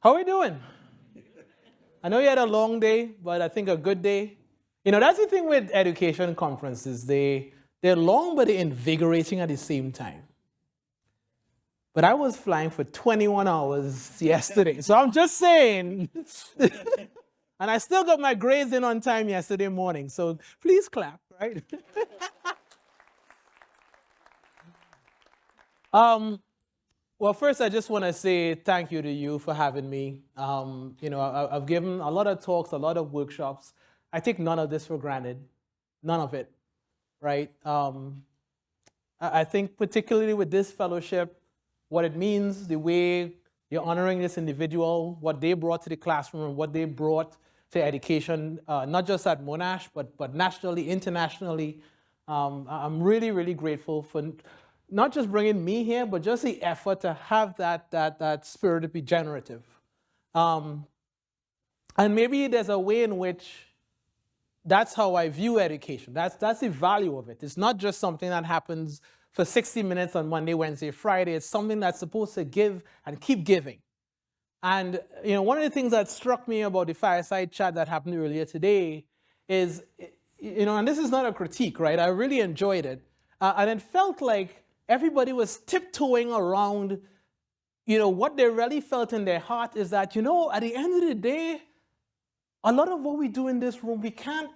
How are we doing? I know you had a long day, but I think a good day. You know, that's the thing with education conferences. They're long, but they're invigorating at the same time. But I was flying for 21 hours yesterday. So I'm just saying. And I still got my grades in on time yesterday morning. So please clap, right? Well, first, I just want to say thank you to you for having me. I've given a lot of talks, a lot of workshops. I take none of this for granted, none of it, right? I think particularly with this fellowship, what it means, the way you're honoring this individual, what they brought to the classroom, and what they brought to education, not just at Monash, but nationally, internationally. I'm really, really grateful for not just bringing me here, but just the effort to have that spirit to be generative. And maybe there's a way in which that's how I view education. That's the value of it. It's not just something that happens for 60 minutes on Monday, Wednesday, Friday. It's something that's supposed to give and keep giving. And one of the things that struck me about the fireside chat that happened earlier today is, and this is not a critique, right? I really enjoyed it. And it felt like everybody was tiptoeing around, what they really felt in their heart is that, at the end of the day, a lot of what we do in this room, we can't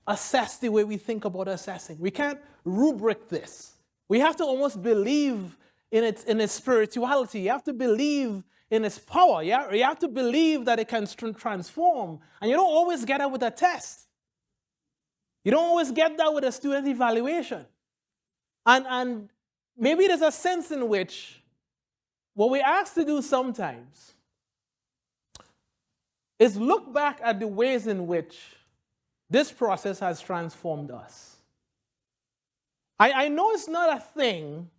assess the way we think about assessing. We can't rubric this. We have to almost believe in its spirituality. You have to believe in its power. You have to believe that it can transform. And you don't always get that with a test. You don't always get that with a student evaluation. And maybe there's a sense in which what we're asked to do sometimes is look back at the ways in which this process has transformed us. I know it's not a thing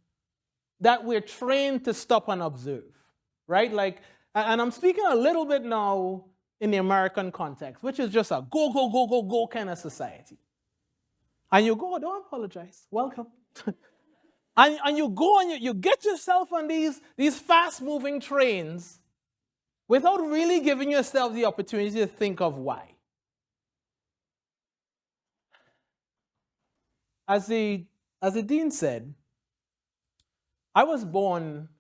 that we're trained to stop and observe, right? And I'm speaking a little bit now in the American context, which is just a go, go, go, go, go kind of society. And you go, don't apologize, welcome. And you go and you get yourself on these fast-moving trains without really giving yourself the opportunity to think of why. As the dean said, I was born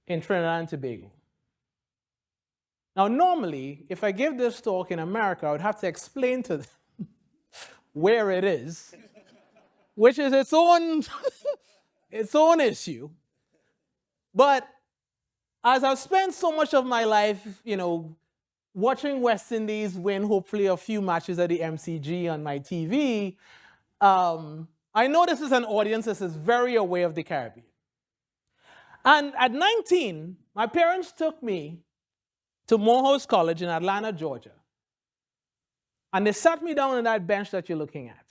in Trinidad and Tobago. Now, normally, if I give this talk in America, I would have to explain to them where it is, which is its own issue. But as I've spent so much of my life, watching West Indies win hopefully a few matches at the MCG on my TV, I know this is an audience that is very aware of the Caribbean. And at 19, my parents took me to Morehouse College in Atlanta, Georgia. And they sat me down on that bench that you're looking at.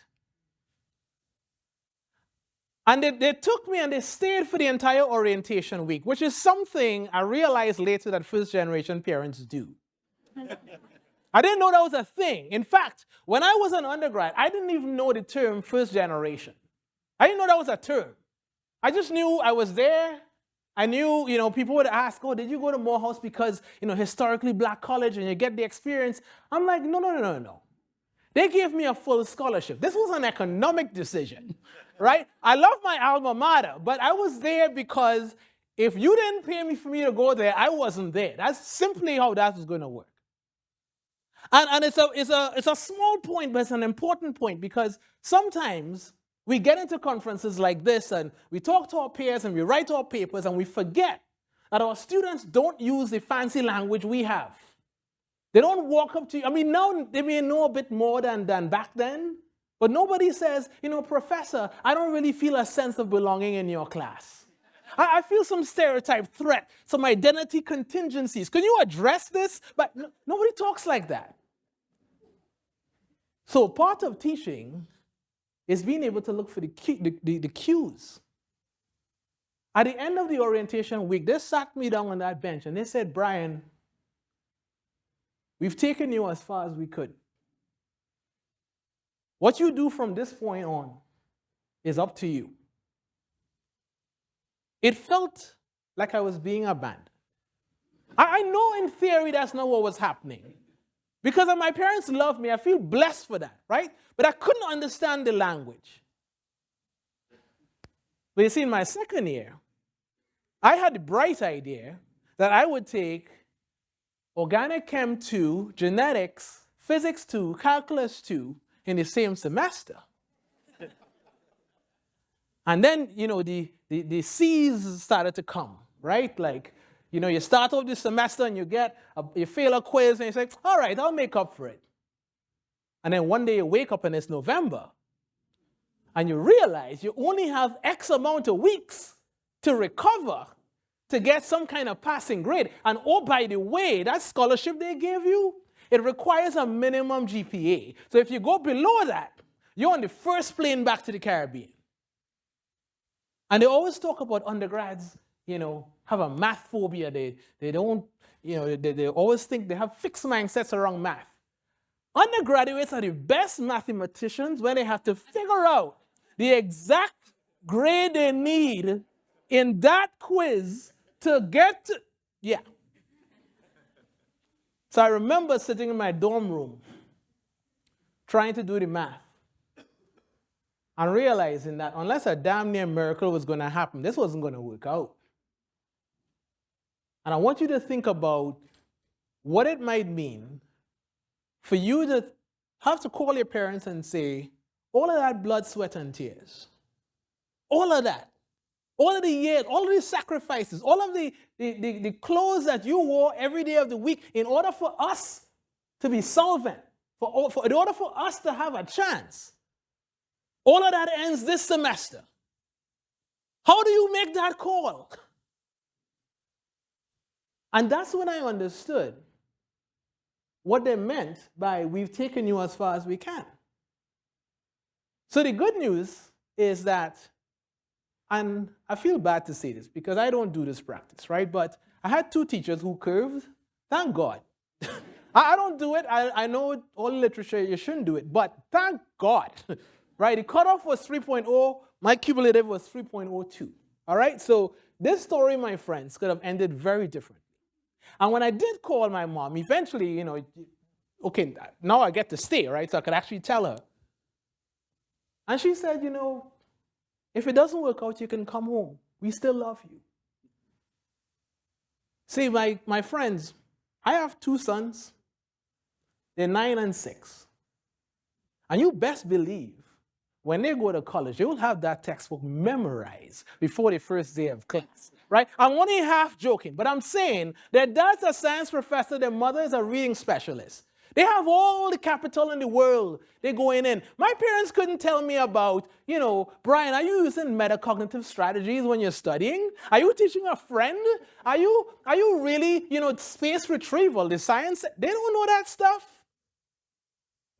And they took me and they stayed for the entire orientation week, which is something I realized later that first-generation parents do. I didn't know that was a thing. In fact, when I was an undergrad, I didn't even know the term first generation. I didn't know that was a term. I just knew I was there. I knew, people would ask, oh, did you go to Morehouse because, historically black college and you get the experience? I'm like, no. They gave me a full scholarship. This was an economic decision, right? I love my alma mater, but I was there because if you didn't pay me for me to go there, I wasn't there. That's simply how that was going to work. And it's a small point, but it's an important point because sometimes we get into conferences like this and we talk to our peers and we write our papers and we forget that our students don't use the fancy language we have. They don't walk up to you. I mean, now they may know a bit more than back then, but nobody says, Professor, I don't really feel a sense of belonging in your class. I feel some stereotype threat, some identity contingencies. Can you address this? But nobody talks like that. So part of teaching is being able to look for the cues. At the end of the orientation week, they sat me down on that bench and they said, Bryan, we've taken you as far as we could. What you do from this point on is up to you. It felt like I was being abandoned. I know in theory that's not what was happening. Because my parents love me, I feel blessed for that, right? But I couldn't understand the language. But you see, in my second year, I had the bright idea that I would take organic chem 2, genetics, physics 2, calculus 2 in the same semester. And then, the C's started to come, right? Like, you start off this semester and you fail a quiz and you say, all right, I'll make up for it. And then one day you wake up and it's November and you realize you only have X amount of weeks to recover to get some kind of passing grade. And oh, by the way, that scholarship they gave you, it requires a minimum GPA. So if you go below that, you're on the first plane back to the Caribbean. And they always talk about undergrads, have a math phobia. They don't, they always think they have fixed mindsets around math. Undergraduates are the best mathematicians when they have to figure out the exact grade they need in that quiz to get to, yeah. So I remember sitting in my dorm room trying to do the math and realizing that unless a damn near miracle was going to happen, this wasn't going to work out. And I want you to think about what it might mean for you to have to call your parents and say, all of that blood, sweat, and tears, all of that, all of the years, all of the sacrifices, all of the clothes that you wore every day of the week in order for us to be solvent, in order for us to have a chance, all of that ends this semester. How do you make that call? And that's when I understood what they meant by we've taken you as far as we can. So the good news is that, and I feel bad to say this because I don't do this practice, right? But I had 2 teachers who curved. Thank God. I don't do it. I know all literature, you shouldn't do it. But thank God, right? The cutoff was 3.0. My cumulative was 3.02. All right? So this story, my friends, could have ended very differently. And when I did call my mom, eventually, okay, now I get to stay, right? So I could actually tell her. And she said, if it doesn't work out, you can come home. We still love you. See, my friends, I have 2 sons. They're 9 and 6. And you best believe when they go to college, they will have that textbook memorized before the first day of class, right? I'm only half joking, but I'm saying their dad's a science professor, their mother is a reading specialist. They have all the capital in the world. They're going in. My parents couldn't tell me about, Bryan, are you using metacognitive strategies when you're studying? Are you teaching a friend? Are you really, space retrieval, the science? They don't know that stuff.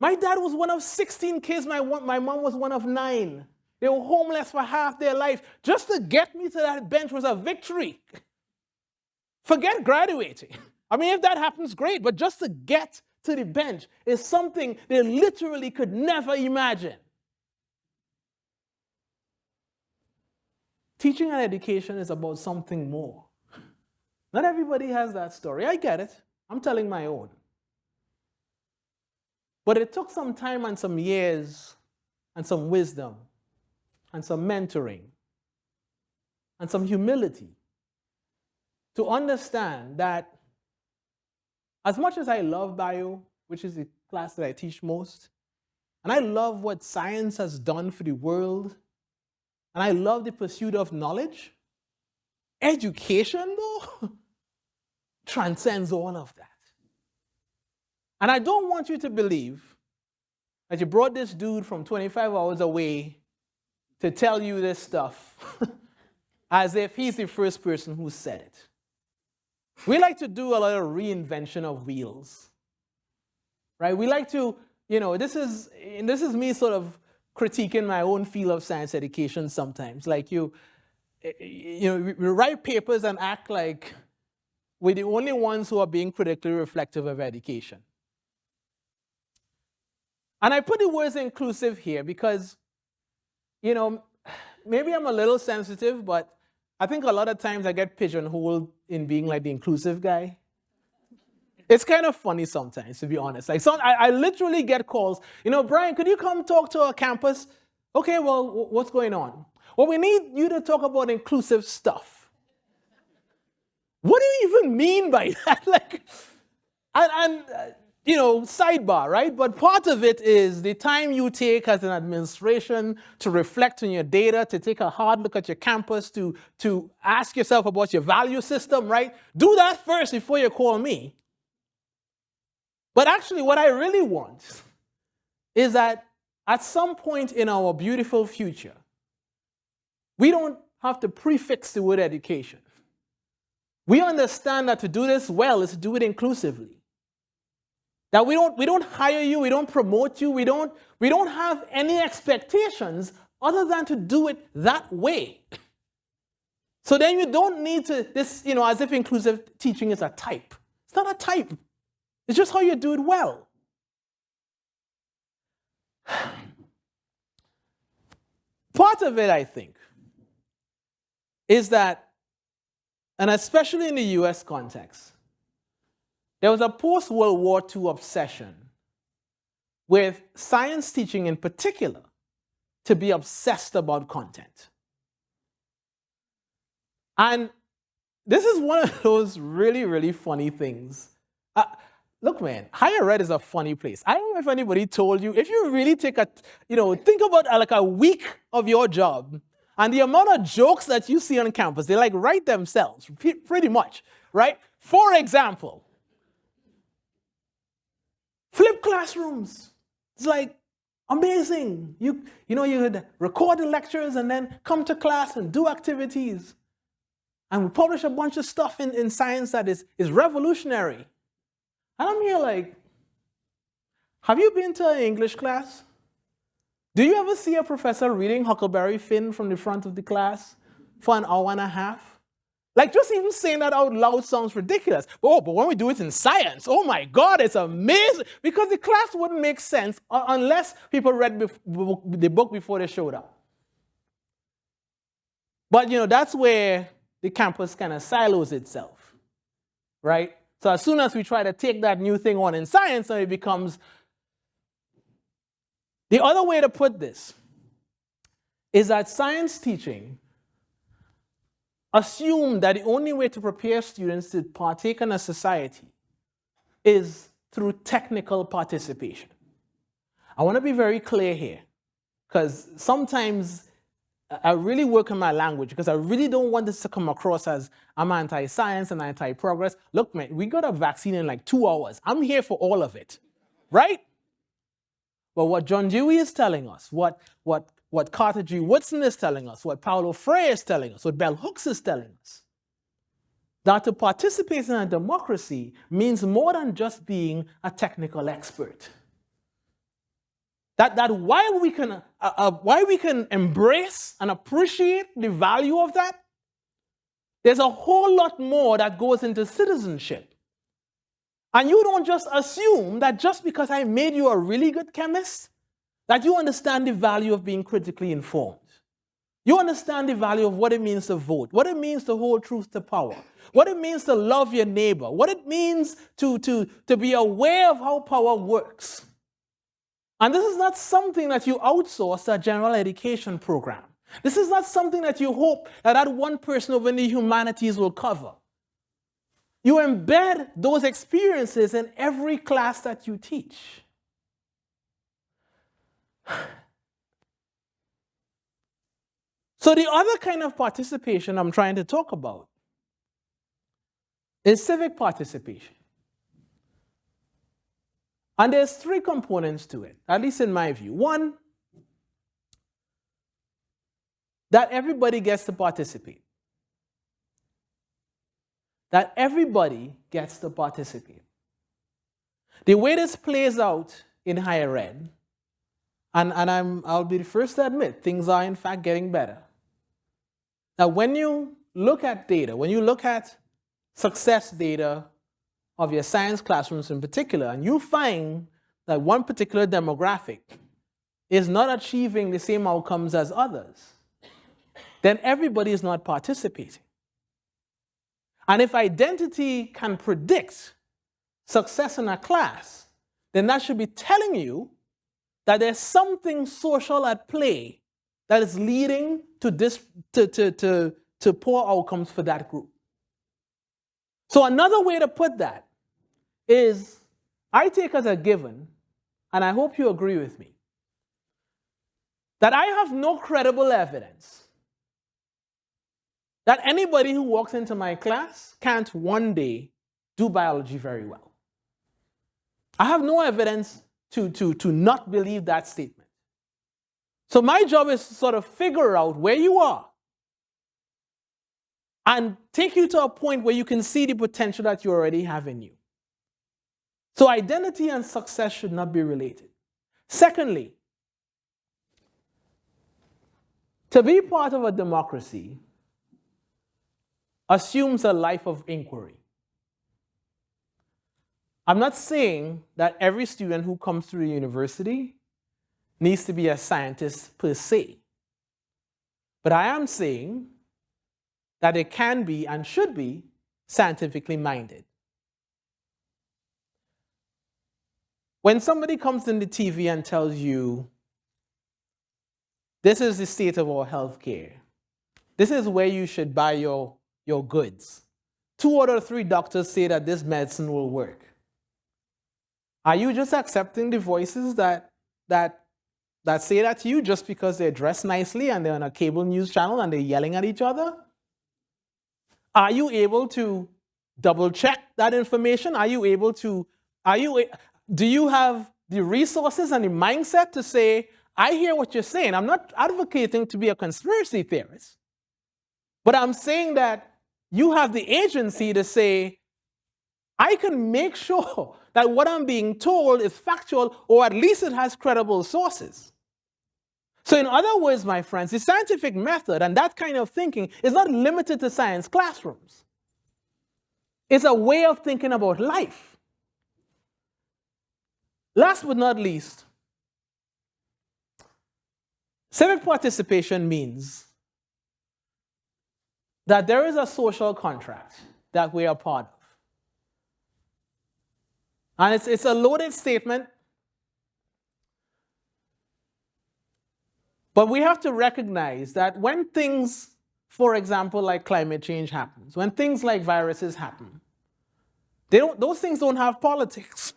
My dad was one of 16 kids. My mom was one of 9. They were homeless for half their life. Just to get me to that bench was a victory. Forget graduating. I mean, if that happens, great. But just to get to the bench is something they literally could never imagine. Teaching and education is about something more. Not everybody has that story. I get it. I'm telling my own. But it took some time and some years and some wisdom and some mentoring and some humility to understand that as much as I love bio, which is the class that I teach most, and I love what science has done for the world, and I love the pursuit of knowledge, education, though, transcends all of that. And I don't want you to believe that you brought this dude from 25 hours away to tell you this stuff as if he's the first person who said it. We like to do a lot of reinvention of wheels, right? We like to, this is me sort of critiquing my own field of science education sometimes. Like we write papers and act like we're the only ones who are being critically reflective of education. And I put the words inclusive here because, maybe I'm a little sensitive, but I think a lot of times I get pigeonholed in being like the inclusive guy, It's kind of funny sometimes, to be honest. Like, I literally get calls, Bryan, could you come talk to our campus? Okay, well, what's going on? Well, we need you to talk about inclusive stuff. What do you even mean by that? Like, sidebar, right? But part of it is the time you take as an administration to reflect on your data, to take a hard look at your campus, to ask yourself about your value system, right? Do that first before you call me. But actually, what I really want is that at some point in our beautiful future, we don't have to prefix the word education. We understand that to do this well is to do it inclusively. That we don't hire you, we don't promote you, we don't have any expectations other than to do it that way. So then you don't need to, as if inclusive teaching is a type. It's not a type. It's just how you do it well. Part of it, I think, is that, and especially in the US context, there was a post-World War II obsession with science teaching in particular to be obsessed about content. And this is one of those really, really funny things. Look, man, higher ed is a funny place. I don't know if anybody told you, if you really take think about like a week of your job and the amount of jokes that you see on campus, they like write themselves, pretty much, right? For example, flip classrooms. It's like amazing. You could record the lectures and then come to class and do activities. And we publish a bunch of stuff in science that is revolutionary. And I'm here like, have you been to an English class? Do you ever see a professor reading Huckleberry Finn from the front of the class for an hour and a half? Like, just even saying that out loud sounds ridiculous. But when we do it in science, oh my God, it's amazing. Because the class wouldn't make sense unless people read the book before they showed up. But, that's where the campus kind of silos itself, right? So as soon as we try to take that new thing on in science, then it becomes... The other way to put this is that science teaching assume that the only way to prepare students to partake in a society is through technical participation. I want to be very clear here, because sometimes I really work on my language, because I really don't want this to come across as I'm anti-science and anti-progress. Look, man, we got a vaccine in like 2 hours. I'm here for all of it, right? But what John Dewey is telling us, what Carter G. Woodson is telling us, what Paulo Freire is telling us, what Bell Hooks is telling us, that to participate in a democracy means more than just being a technical expert. That while we can embrace and appreciate the value of that, there's a whole lot more that goes into citizenship. And you don't just assume that just because I made you a really good chemist, that you understand the value of being critically informed. You understand the value of what it means to vote, what it means to hold truth to power, what it means to love your neighbor, what it means to be aware of how power works. And this is not something that you outsource to a general education program. This is not something that you hope that one person over in the humanities will cover. You embed those experiences in every class that you teach. So the other kind of participation I'm trying to talk about is civic participation. And there's 3 components to it, at least in my view. One, that everybody gets to participate. That everybody gets to participate. The way this plays out in higher ed, and I'll be the first to admit, things are in fact getting better. Now, when you look at data, when you look at success data of your science classrooms in particular, and you find that one particular demographic is not achieving the same outcomes as others, then everybody is not participating. And if identity can predict success in a class, then that should be telling you that there's something social at play that is leading to this to poor outcomes for that group. So another way to put that is, I take as a given, and I hope you agree with me, that I have no credible evidence that anybody who walks into my class can't one day do biology very well. I have no evidence to not believe that statement. So my job is to sort of figure out where you are and take you to a point where you can see the potential that you already have in you. So identity and success should not be related. Secondly, to be part of a democracy assumes a life of inquiry. I'm not saying that every student who comes through the university needs to be a scientist per se, but I am saying that it can be and should be scientifically minded. When somebody comes in the TV and tells you, this is the state of our healthcare, this is where you should buy your goods, 2 out of 3 doctors say that this medicine will work, are you just accepting the voices that say that to you just because they're dressed nicely and they're on a cable news channel and they're yelling at each other? Are you able to double check that information? Do you have the resources and the mindset to say, I hear what you're saying. I'm not advocating to be a conspiracy theorist, but I'm saying that you have the agency to say, I can make sure that what I'm being told is factual, or at least it has credible sources. So in other words, my friends, the scientific method and that kind of thinking is not limited to science classrooms. It's a way of thinking about life. Last but not least, civic participation means that there is a social contract that we are part of. And it's a loaded statement, but we have to recognize that when things, for example, like climate change happens, when things like viruses happen, those things don't have politics.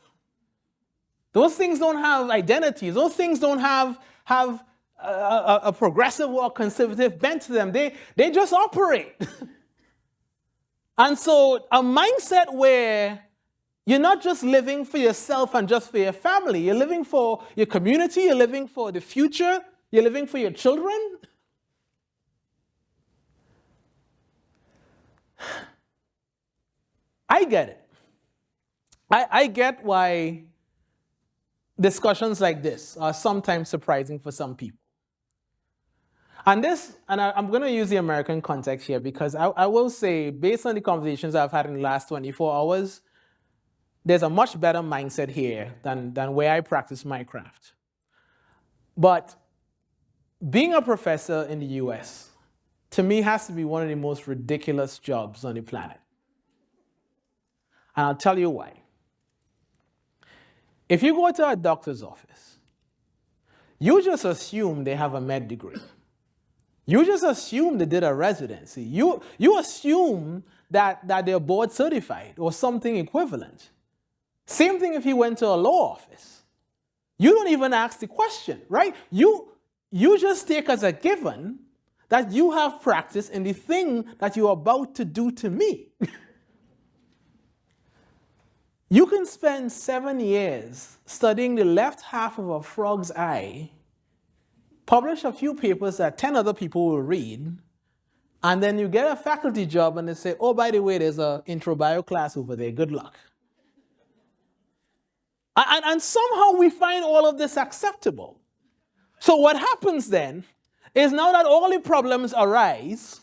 Those things don't have identities. Those things don't have a progressive or conservative bent to them. They just operate. And so a mindset where you're not just living for yourself and just for your family. You're living for your community. You're living for the future. You're living for your children. I get it. I get why discussions like this are sometimes surprising for some people. And I'm going to use the American context here because I will say, based on the conversations I've had in the last 24 hours, there's a much better mindset here than where I practice my craft. But being a professor in the US, to me, has to be one of the most ridiculous jobs on the planet. And I'll tell you why. If you go to a doctor's office, you just assume they have a med degree. You just assume they did a residency. You assume that they're board certified or something equivalent. Same thing if you went to a law office. You don't even ask the question, right? You just take as a given that you have practice in the thing that you're about to do to me. You can spend 7 years studying the left half of a frog's eye, publish a few papers that 10 other people will read, and then you get a faculty job and they say, oh, by the way, there's an intro bio class over there. Good luck. And somehow we find all of this acceptable. So what happens then is, now that all the problems arise,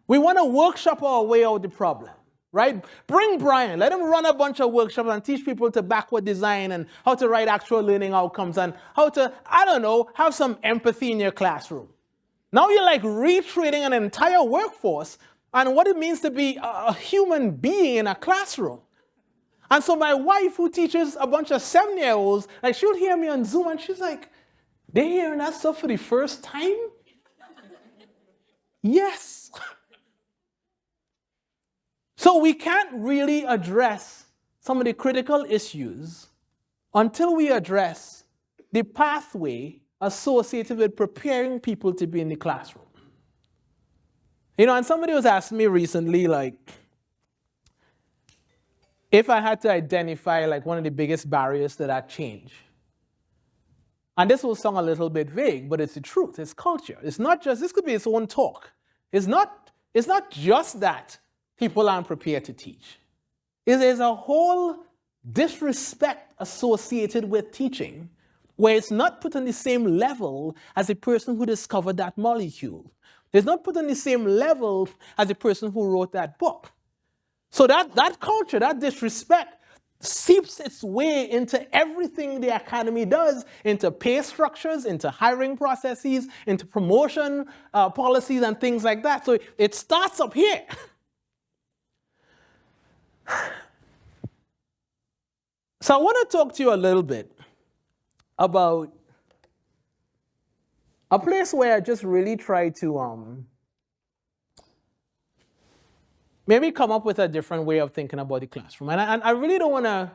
we want to workshop our way out the problem, right? Bring Bryan, let him run a bunch of workshops and teach people to backward design and how to write actual learning outcomes and how to, I don't know, have some empathy in your classroom. Now you're like retraining an entire workforce on what it means to be a human being in a classroom. And so my wife, who teaches a bunch of 7-year-olds, like she'll hear me on Zoom and she's like, they're hearing that stuff for the first time? Yes. So we can't really address some of the critical issues until we address the pathway associated with preparing people to be in the classroom. You know, and somebody was asking me recently, like, if I had to identify like one of the biggest barriers to that change. And this will sound a little bit vague, but it's the truth. It's culture. It's not just, this could be its own talk. It's not just that people aren't prepared to teach. There's a whole disrespect associated with teaching where it's not put on the same level as the person who discovered that molecule. It's not put on the same level as the person who wrote that book. So that culture, that disrespect, seeps its way into everything the academy does, into pay structures, into hiring processes, into promotion policies and things like that. So it starts up here. So I want to talk to you a little bit about a place where I just really try to maybe come up with a different way of thinking about the classroom. And I really don't want to,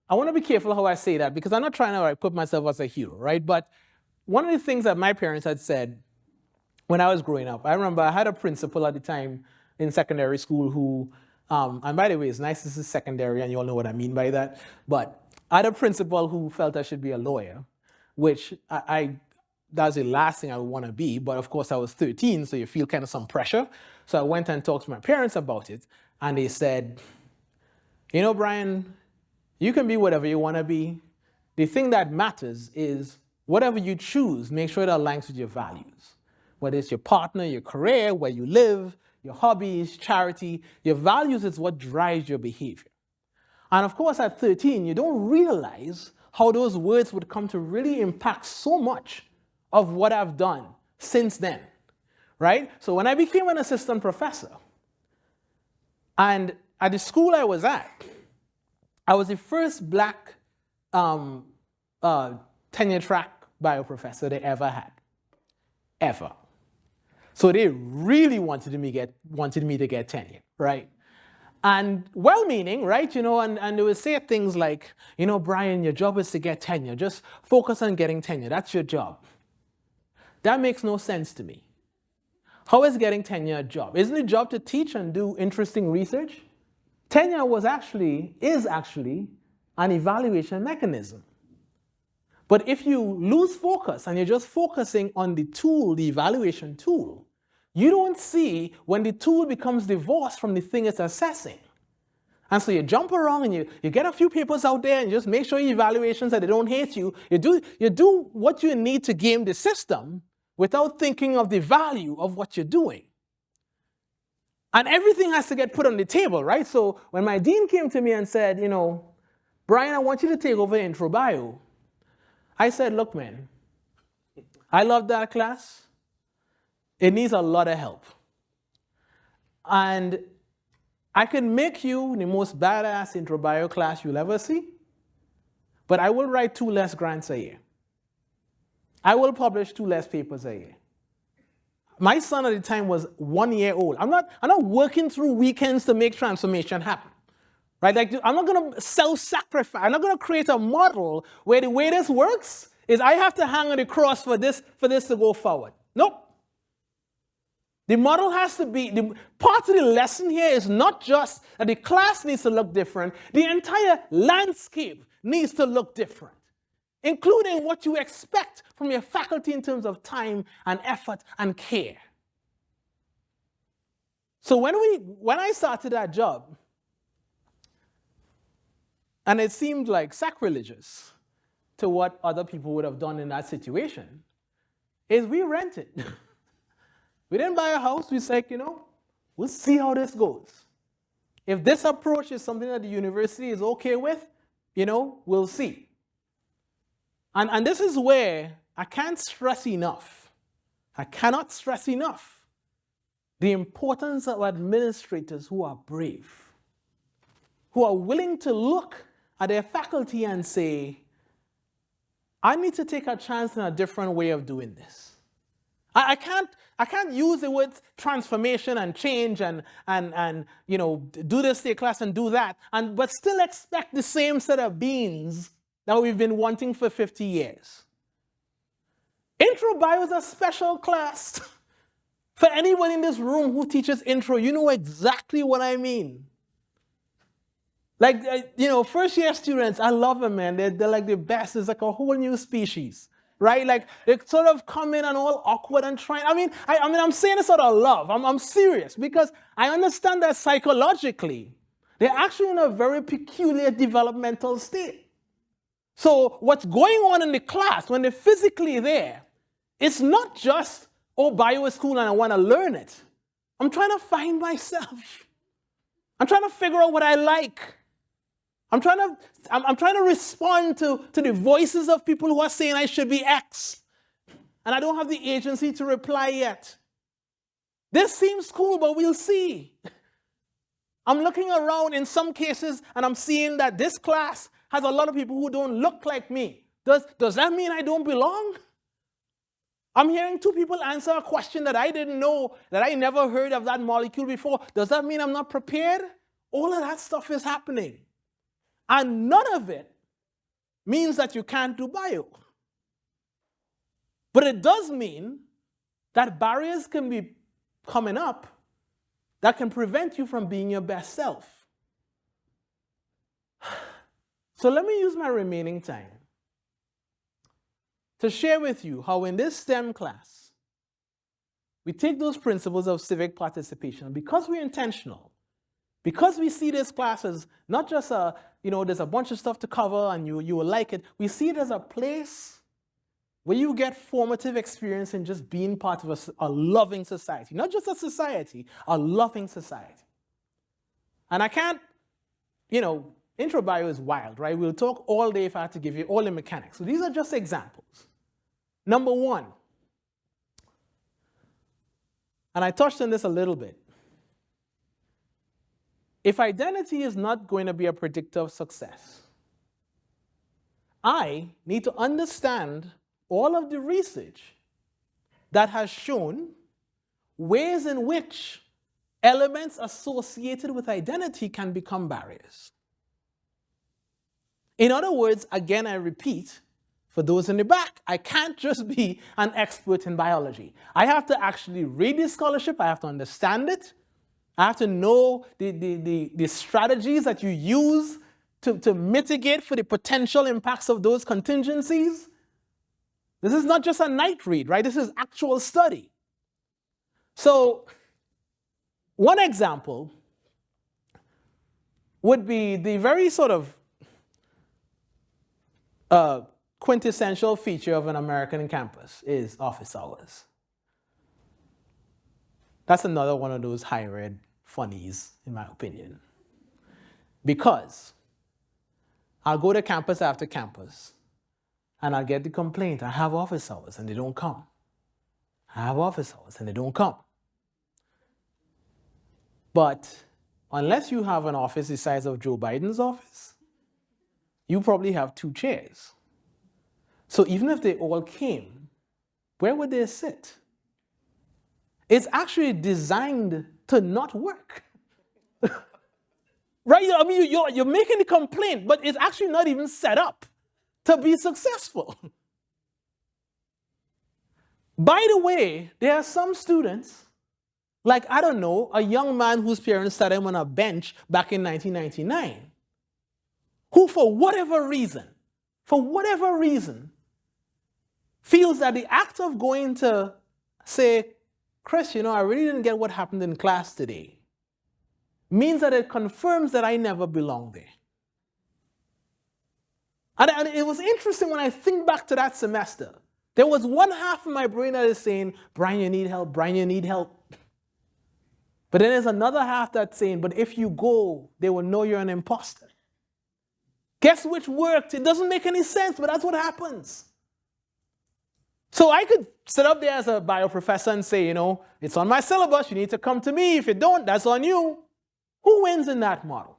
I want to be careful how I say that because I'm not trying to put myself as a hero, right? But one of the things that my parents had said when I was growing up, I remember I had a principal at the time in secondary school who, and by the way, it's nice this is secondary and you all know what I mean by that, but I had a principal who felt I should be a lawyer, which that's the last thing I would want to be, but of course I was 13, so you feel kind of some pressure. So I went and talked to my parents about it, and they said, you know, Bryan, you can be whatever you want to be. The thing that matters is whatever you choose, make sure it aligns with your values. Whether it's your partner, your career, where you live, your hobbies, charity, your values is what drives your behavior. And of course, at 13, you don't realize how those words would come to really impact so much of what I've done since then, right? So when I became an assistant professor, and at the school I was at, I was the first black tenure track bio professor they ever had, ever. So they really wanted me to get tenure, right? And well-meaning, right? You know, and they would say things like, you know, Bryan, your job is to get tenure. Just focus on getting tenure. That's your job. That makes no sense to me. How is getting tenure a job? Isn't it a job to teach and do interesting research? Tenure is actually an evaluation mechanism. But if you lose focus and you're just focusing on the tool, the evaluation tool, you don't see when the tool becomes divorced from the thing it's assessing. And so you jump around and you get a few papers out there and just make sure your evaluations that they don't hate you. You do what you need to game the system without thinking of the value of what you're doing. And everything has to get put on the table, right? So when my dean came to me and said, you know, Bryan, I want you to take over intro bio, I said, look, man, I love that class. It needs a lot of help. And I can make you the most badass intro bio class you'll ever see, but I will write 2 less grants a year. I will publish 2 less papers a year. My son at the time was 1 year old. I'm not working through weekends to make transformation happen. Right? Like, I'm not going to self-sacrifice. I'm not going to create a model where the way this works is I have to hang on the cross for this to go forward. Nope. The model has to be, part of the lesson here is not just that the class needs to look different, the entire landscape needs to look different, including what you expect from your faculty in terms of time and effort and care. So when I started that job, and it seemed like sacrilegious to what other people would have done in that situation, is we rented. We didn't buy a house. We said, you know, we'll see how this goes. If this approach is something that the university is okay with, you know, we'll see. And this is where I cannot stress enough the importance of administrators who are brave. who are willing to look at their faculty and say, I need to take a chance in a different way of doing this. I can't use the words transformation and change and do this to your class and do that, but still expect the same set of beans that we've been wanting for 50 years. Intro Bio is a special class. For anyone in this room who teaches intro, you know exactly what I mean. Like, first year students, I love them, man. They're like the best. It's like a whole new species, right? Like, they sort of come in and all awkward and trying. I'm saying this out of love. I'm serious because I understand that psychologically, they're actually in a very peculiar developmental state. So what's going on in the class when they're physically there, it's not just, oh, bio is cool and I want to learn it. I'm trying to find myself. I'm trying to figure out what I like. I'm trying to respond to the voices of people who are saying I should be X. And I don't have the agency to reply yet. This seems cool, but we'll see. I'm looking around in some cases and I'm seeing that this class has a lot of people who don't look like me. Does that mean I don't belong? I'm hearing two people answer a question that I didn't know, that I never heard of that molecule before. Does that mean I'm not prepared? All of that stuff is happening. And none of it means that you can't do bio. But it does mean that barriers can be coming up that can prevent you from being your best self. So let me use my remaining time to share with you how in this STEM class, we take those principles of civic participation. Because we're intentional, because we see this class as not just there's a bunch of stuff to cover and you will like it. We see it as a place where you get formative experience in just being part of a loving society. Not just a society, a loving society. And I can't, intro bio is wild, right? We'll talk all day if I had to give you all the mechanics. So these are just examples. Number one, and I touched on this a little bit. If identity is not going to be a predictor of success, I need to understand all of the research that has shown ways in which elements associated with identity can become barriers. In other words, again, I repeat, for those in the back, I can't just be an expert in biology. I have to actually read the scholarship, I have to understand it, I have to know the strategies that you use to mitigate for the potential impacts of those contingencies. This is not just a night read, right? This is actual study. So, one example would be the very sort of quintessential feature of an American campus is office hours. That's another one of those high-read funnies, in my opinion. Because I'll go to campus after campus, and I'll get the complaint, I have office hours, and they don't come. I have office hours, and they don't come. But unless you have an office the size of Joe Biden's office, you probably have 2 chairs. So even if they all came, where would they sit? It's actually designed to not work. Right? I mean, you're making the complaint, but it's actually not even set up to be successful. By the way, there are some students, like, I don't know, a young man whose parents sat him on a bench back in 1999, who for whatever reason, feels that the act of going to say, Chris, I really didn't get what happened in class today, means that it confirms that I never belonged there. And it was interesting when I think back to that semester. There was one half of my brain that is saying, Bryan, you need help. Bryan, you need help. But then there's another half that's saying, but if you go, they will know you're an imposter. Guess which worked? It doesn't make any sense, but that's what happens. So I could sit up there as a bio professor and say, it's on my syllabus, you need to come to me. If you don't, that's on you. Who wins in that model?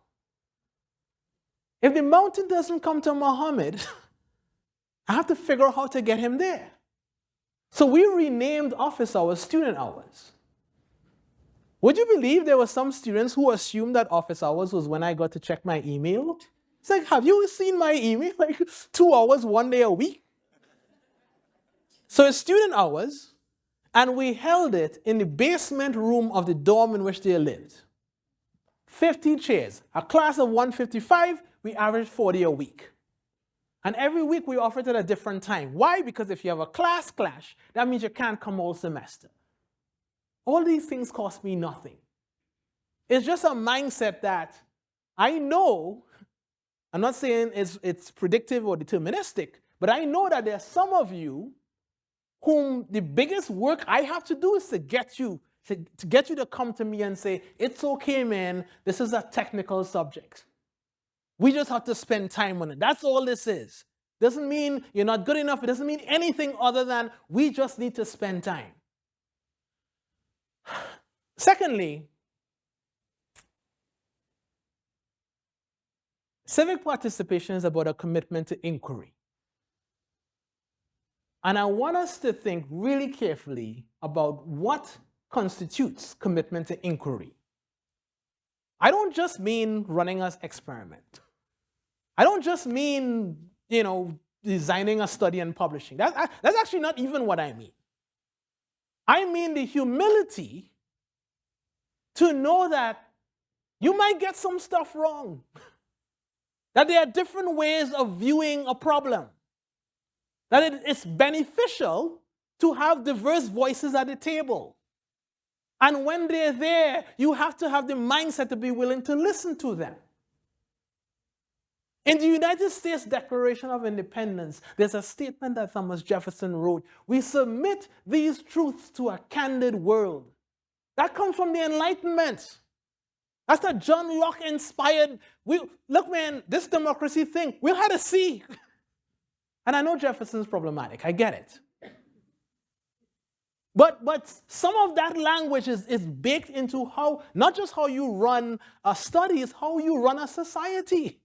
If the mountain doesn't come to Muhammad, I have to figure out how to get him there. So we renamed office hours student hours. Would you believe there were some students who assumed that office hours was when I got to check my email? It's like, have you seen my email? Like 2 hours, 1 day a week? So it's student hours, and we held it in the basement room of the dorm in which they lived. 50 chairs. A class of 155, we averaged 40 a week. And every week we offered it at a different time. Why? Because if you have a class clash, that means you can't come all semester. All these things cost me nothing. It's just a mindset that I know, I'm not saying it's predictive or deterministic, but I know that there are some of you whom the biggest work I have to do is to get you to come to me and say, it's okay, man, this is a technical subject. We just have to spend time on it. That's all this is. Doesn't mean you're not good enough. It doesn't mean anything other than we just need to spend time. Secondly, civic participation is about a commitment to inquiry. And I want us to think really carefully about what constitutes commitment to inquiry. I don't just mean running an experiment. I don't just mean, designing a study and publishing. That's actually not even what I mean. I mean the humility to know that you might get some stuff wrong, that there are different ways of viewing a problem, that it's beneficial to have diverse voices at the table. And when they're there, you have to have the mindset to be willing to listen to them. In the United States Declaration of Independence, there's a statement that Thomas Jefferson wrote: we submit these truths to a candid world. That comes from the Enlightenment. That's a John Locke inspired. Look, man, this democracy thing, we'll have to see. And I know Jefferson's problematic. I get it. But some of that language is baked into how, not just how you run a study, it's how you run a society.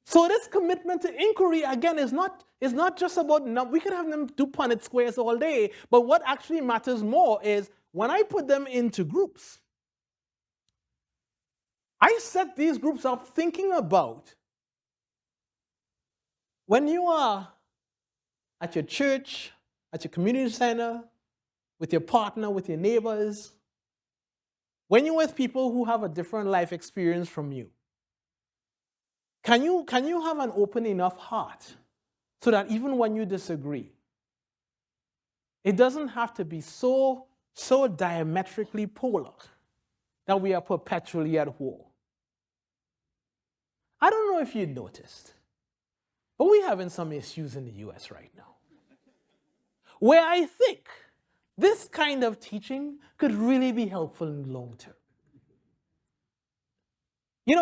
So this commitment to inquiry, again, is not just about, we can have them do Punnett squares all day, but what actually matters more is when I put them into groups, I set these groups up thinking about when you are at your church, at your community center, with your partner, with your neighbors, when you're with people who have a different life experience from you, can you have an open enough heart so that even when you disagree, it doesn't have to be so diametrically polar that we are perpetually at war? I don't know if you noticed, but we're having some issues in the US right now, where I think this kind of teaching could really be helpful in the long term.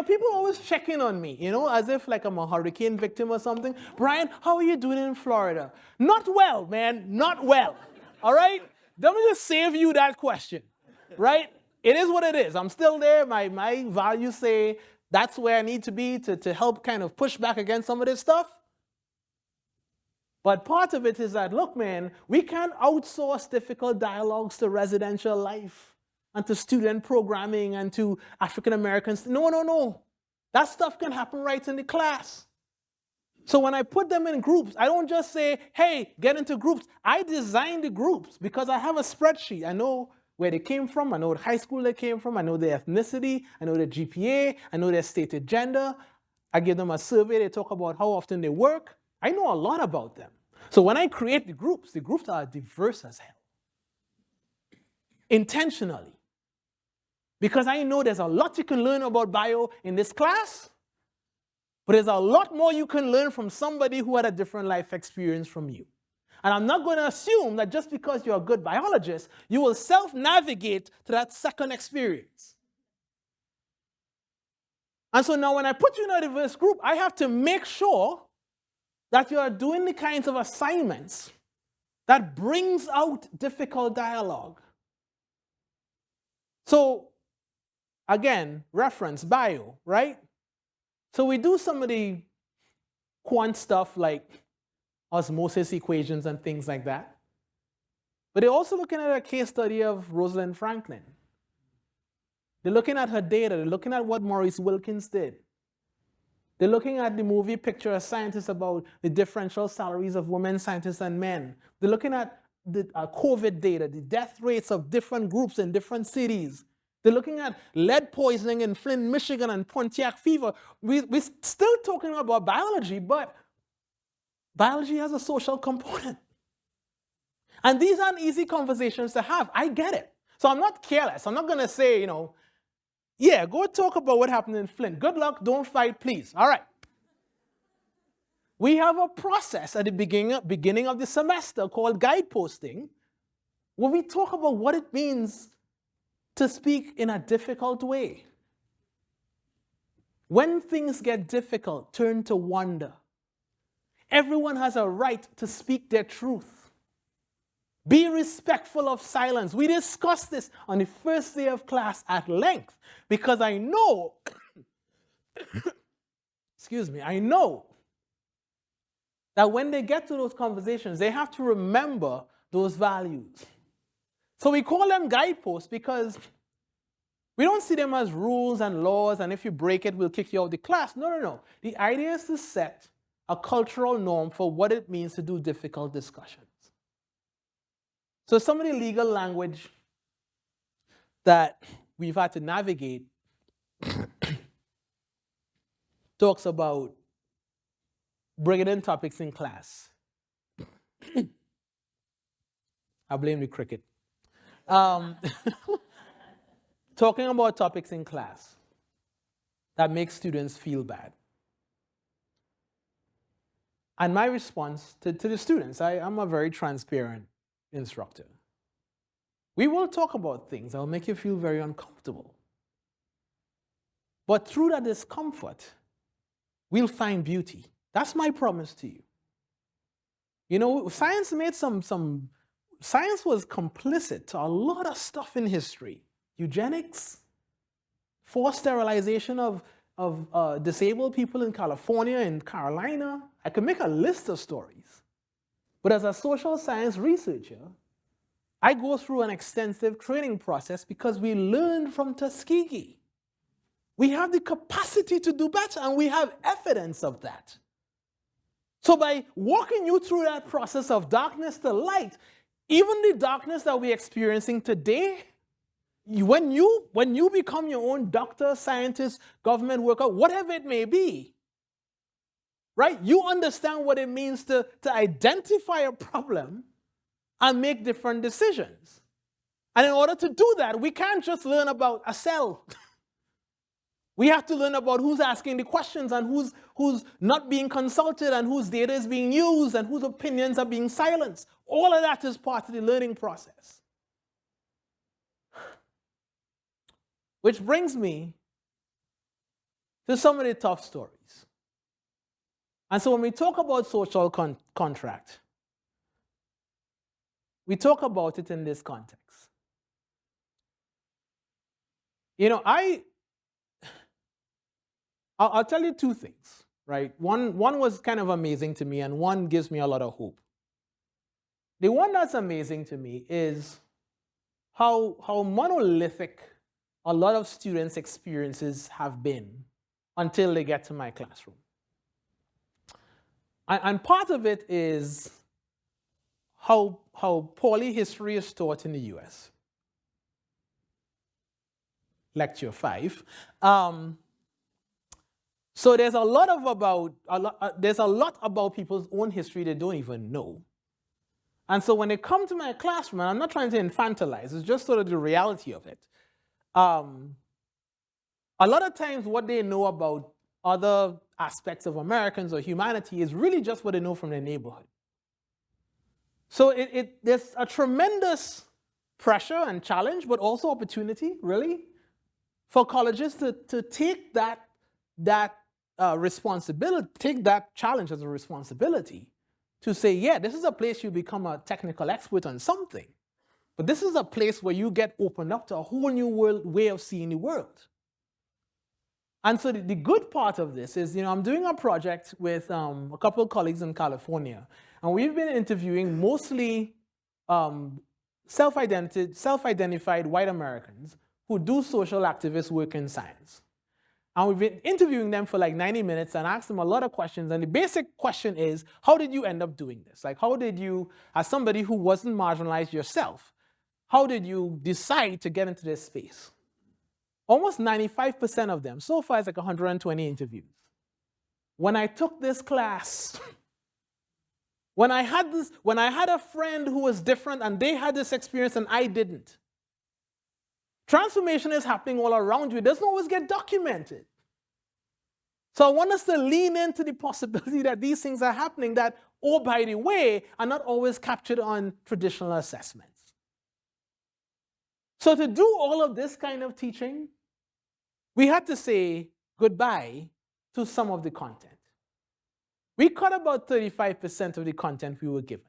People always check in on me, as if like I'm a hurricane victim or something. Bryan, how are you doing in Florida? Not well, man, not well. All right? Let me just save you that question, right? It is what it is. I'm still there. My values say that's where I need to be to help kind of push back against some of this stuff. But part of it is that, look, man, we can't outsource difficult dialogues to residential life and to student programming and to African Americans. No. That stuff can happen right in the class. So when I put them in groups, I don't just say, hey, get into groups. I design the groups because I have a spreadsheet. I know where they came from. I know what high school they came from. I know their ethnicity. I know their GPA. I know their stated gender. I give them a survey. They talk about how often they work. I know a lot about them. So when I create the groups are diverse as hell. Intentionally. Because I know there's a lot you can learn about bio in this class, but there's a lot more you can learn from somebody who had a different life experience from you. And I'm not going to assume that just because you're a good biologist, you will self-navigate to that second experience. And so now when I put you in a diverse group, I have to make sure that you are doing the kinds of assignments that brings out difficult dialogue. So, again, reference bio, right? So we do some of the quant stuff like osmosis equations and things like that. But they're also looking at a case study of Rosalind Franklin. They're looking at her data. They're looking at what Maurice Wilkins did. They're looking at the movie Picture of Scientists about the differential salaries of women scientists and men. They're looking at the COVID data, the death rates of different groups in different cities. They're looking at lead poisoning in Flint, Michigan, and Pontiac fever. We're still talking about biology, but biology has a social component. And these aren't easy conversations to have. I get it. So I'm not careless. I'm not going to say, yeah, go talk about what happened in Flint. Good luck. Don't fight, please. All right. We have a process at the beginning of the semester called guideposting, where we talk about what it means to speak in a difficult way. When things get difficult, turn to wonder. Everyone has a right to speak their truth. Be respectful of silence. We discussed this on the first day of class at length because I know, I know that when they get to those conversations, they have to remember those values. So we call them guideposts because we don't see them as rules and laws, and if you break it, we'll kick you out of the class. No. The idea is to set a cultural norm for what it means to do difficult discussions. So some of the legal language that we've had to navigate talks about bringing in topics in class. I blame the cricket. Talking about topics in class that make students feel bad. And my response to the students, I'm a very transparent instructor. We will talk about things that will make you feel very uncomfortable. But through that discomfort, we'll find beauty. That's my promise to you. Science made science was complicit to a lot of stuff in history. Eugenics, forced sterilization of disabled people in California and Carolina. I could make a list of stories. But as a social science researcher, I go through an extensive training process because we learned from Tuskegee. We have the capacity to do better, and we have evidence of that. So by walking you through that process of darkness to light, even the darkness that we're experiencing today, when you become your own doctor, scientist, government worker, whatever it may be, right? You understand what it means to identify a problem and make different decisions. And in order to do that, we can't just learn about a cell. We have to learn about who's asking the questions and who's not being consulted and whose data is being used and whose opinions are being silenced. All of that is part of the learning process. Which brings me to some of the tough stories. And so when we talk about social contract, we talk about it in this context. I'll tell you two things, right? One was kind of amazing to me, and one gives me a lot of hope. The one that's amazing to me is how monolithic a lot of students' experiences have been until they get to my classroom. And part of it is how poorly history is taught in the US. Lecture 5. So there's a lot about people's own history they don't even know. And so when they come to my classroom, and I'm not trying to infantilize, it's just sort of the reality of it. A lot of times what they know about other aspects of Americans or humanity is really just what they know from their neighborhood. So there's a tremendous pressure and challenge, but also opportunity, really, for colleges to take that responsibility, take that challenge as a responsibility to say, yeah, this is a place you become a technical expert on something, but this is a place where you get opened up to a whole new way of seeing the world. And so the good part of this is, I'm doing a project with a couple of colleagues in California, and we've been interviewing mostly self-identified white Americans who do social activist work in science. And we've been interviewing them for like 90 minutes and asked them a lot of questions. And the basic question is, how did you end up doing this? Like, how did you, as somebody who wasn't marginalized yourself, how did you decide to get into this space? Almost 95% of them, so far it's like 120 interviews. When I took this class, when I had a friend who was different and they had this experience and I didn't, transformation is happening all around you. It doesn't always get documented. So I want us to lean into the possibility that these things are happening that, oh, by the way, are not always captured on traditional assessments. So to do all of this kind of teaching, we had to say goodbye to some of the content. We cut about 35% of the content we were given.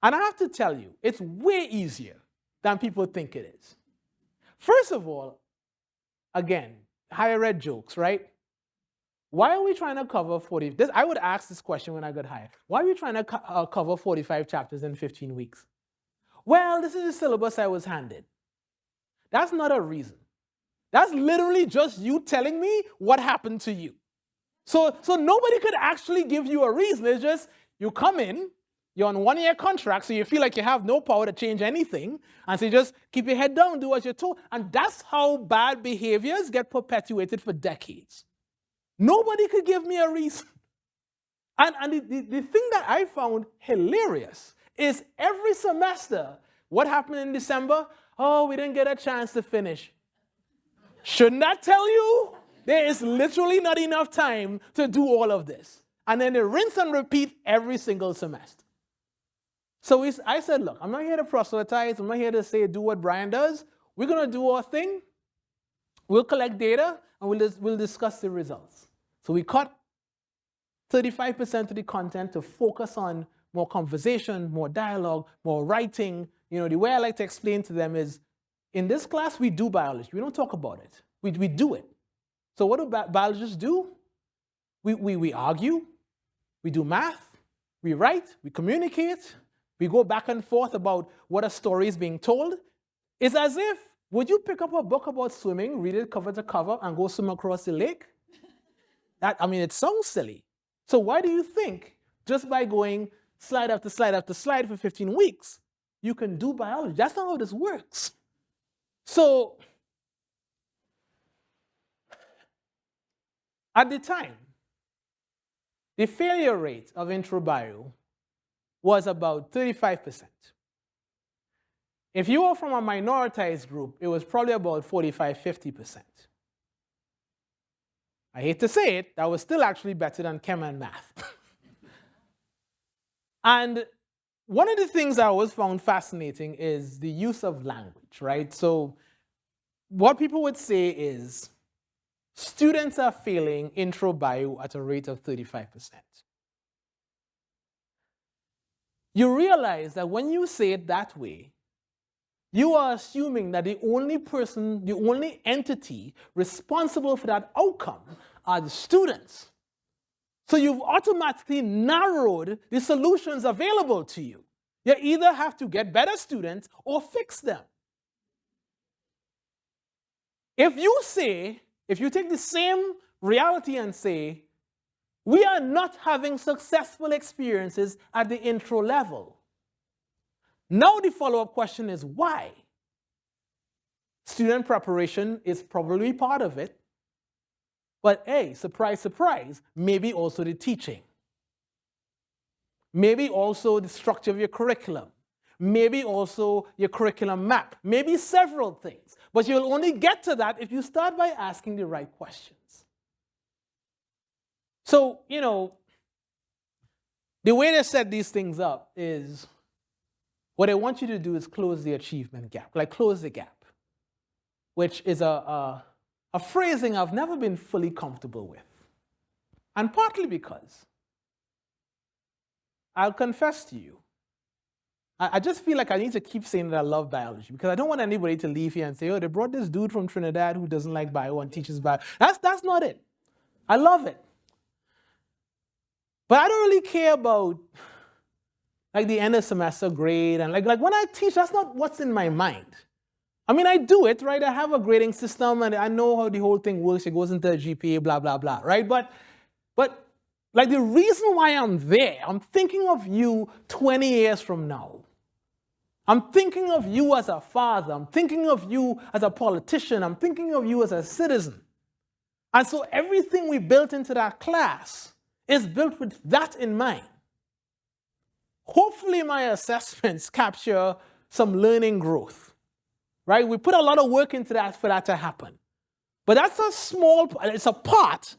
And I have to tell you, it's way easier than people think it is. First of all, again, higher ed jokes, right? Why are we trying to cover 40? I would ask this question when I got hired. Why are we trying to cover 45 chapters in 15 weeks? Well, this is the syllabus I was handed. That's not a reason. That's literally just you telling me what happened to you. So nobody could actually give you a reason. It's just you come in, you're on one-year contract, so you feel like you have no power to change anything, and so you just keep your head down, do what you're told. And that's how bad behaviors get perpetuated for decades. Nobody could give me a reason. And the thing that I found hilarious is every semester, what happened in December? Oh, we didn't get a chance to finish. Shouldn't that tell you? There is literally not enough time to do all of this. And then they rinse and repeat every single semester. So I said, look, I'm not here to proselytize. I'm not here to say do what Bryan does. We're going to do our thing. We'll collect data, and we'll discuss the results. So we cut 35% of the content to focus on more conversation, more dialogue, more writing. The way I like to explain to them is, in this class, we do biology. We don't talk about it. We do it. So what do biologists do? We argue. We do math. We write. We communicate. We go back and forth about what a story is being told. It's as if, would you pick up a book about swimming, read it cover to cover, and go swim across the lake? It sounds silly. So why do you think, just by going slide after slide after slide for 15 weeks, you can do biology? That's not how this works. So, at the time, the failure rate of intro bio was about 35%. If you were from a minoritized group, it was probably about 45-50%. I hate to say it, that was still actually better than chem and math. And one of the things I always found fascinating is the use of language, right? So what people would say is students are failing intro bio at a rate of 35%. You realize that when you say it that way, you are assuming that the only entity responsible for that outcome are the students. So you've automatically narrowed the solutions available to you. You either have to get better students or fix them. If you take the same reality and say, we are not having successful experiences at the intro level. Now the follow-up question is why? Student preparation is probably part of it. But hey, surprise, surprise, maybe also the teaching. Maybe also the structure of your curriculum. Maybe also your curriculum map. Maybe several things. But you'll only get to that if you start by asking the right questions. So, the way they set these things up is what I want you to do is close the achievement gap, like close the gap, which is a phrasing I've never been fully comfortable with. And partly because, I'll confess to you, I just feel like I need to keep saying that I love biology because I don't want anybody to leave here and say, oh, they brought this dude from Trinidad who doesn't like bio and teaches bio. That's not it. I love it. But I don't really care about like the end of semester grade. And like when I teach, that's not what's in my mind. I mean, I do it, right? I have a grading system and I know how the whole thing works. It goes into a GPA, blah, blah, blah, right? But like the reason why I'm there, I'm thinking of you 20 years from now. I'm thinking of you as a father. I'm thinking of you as a politician. I'm thinking of you as a citizen. And so everything we built into that class is built with that in mind. Hopefully my assessments capture some learning growth, right? We put a lot of work into that for that to happen. But that's a small, it's a part,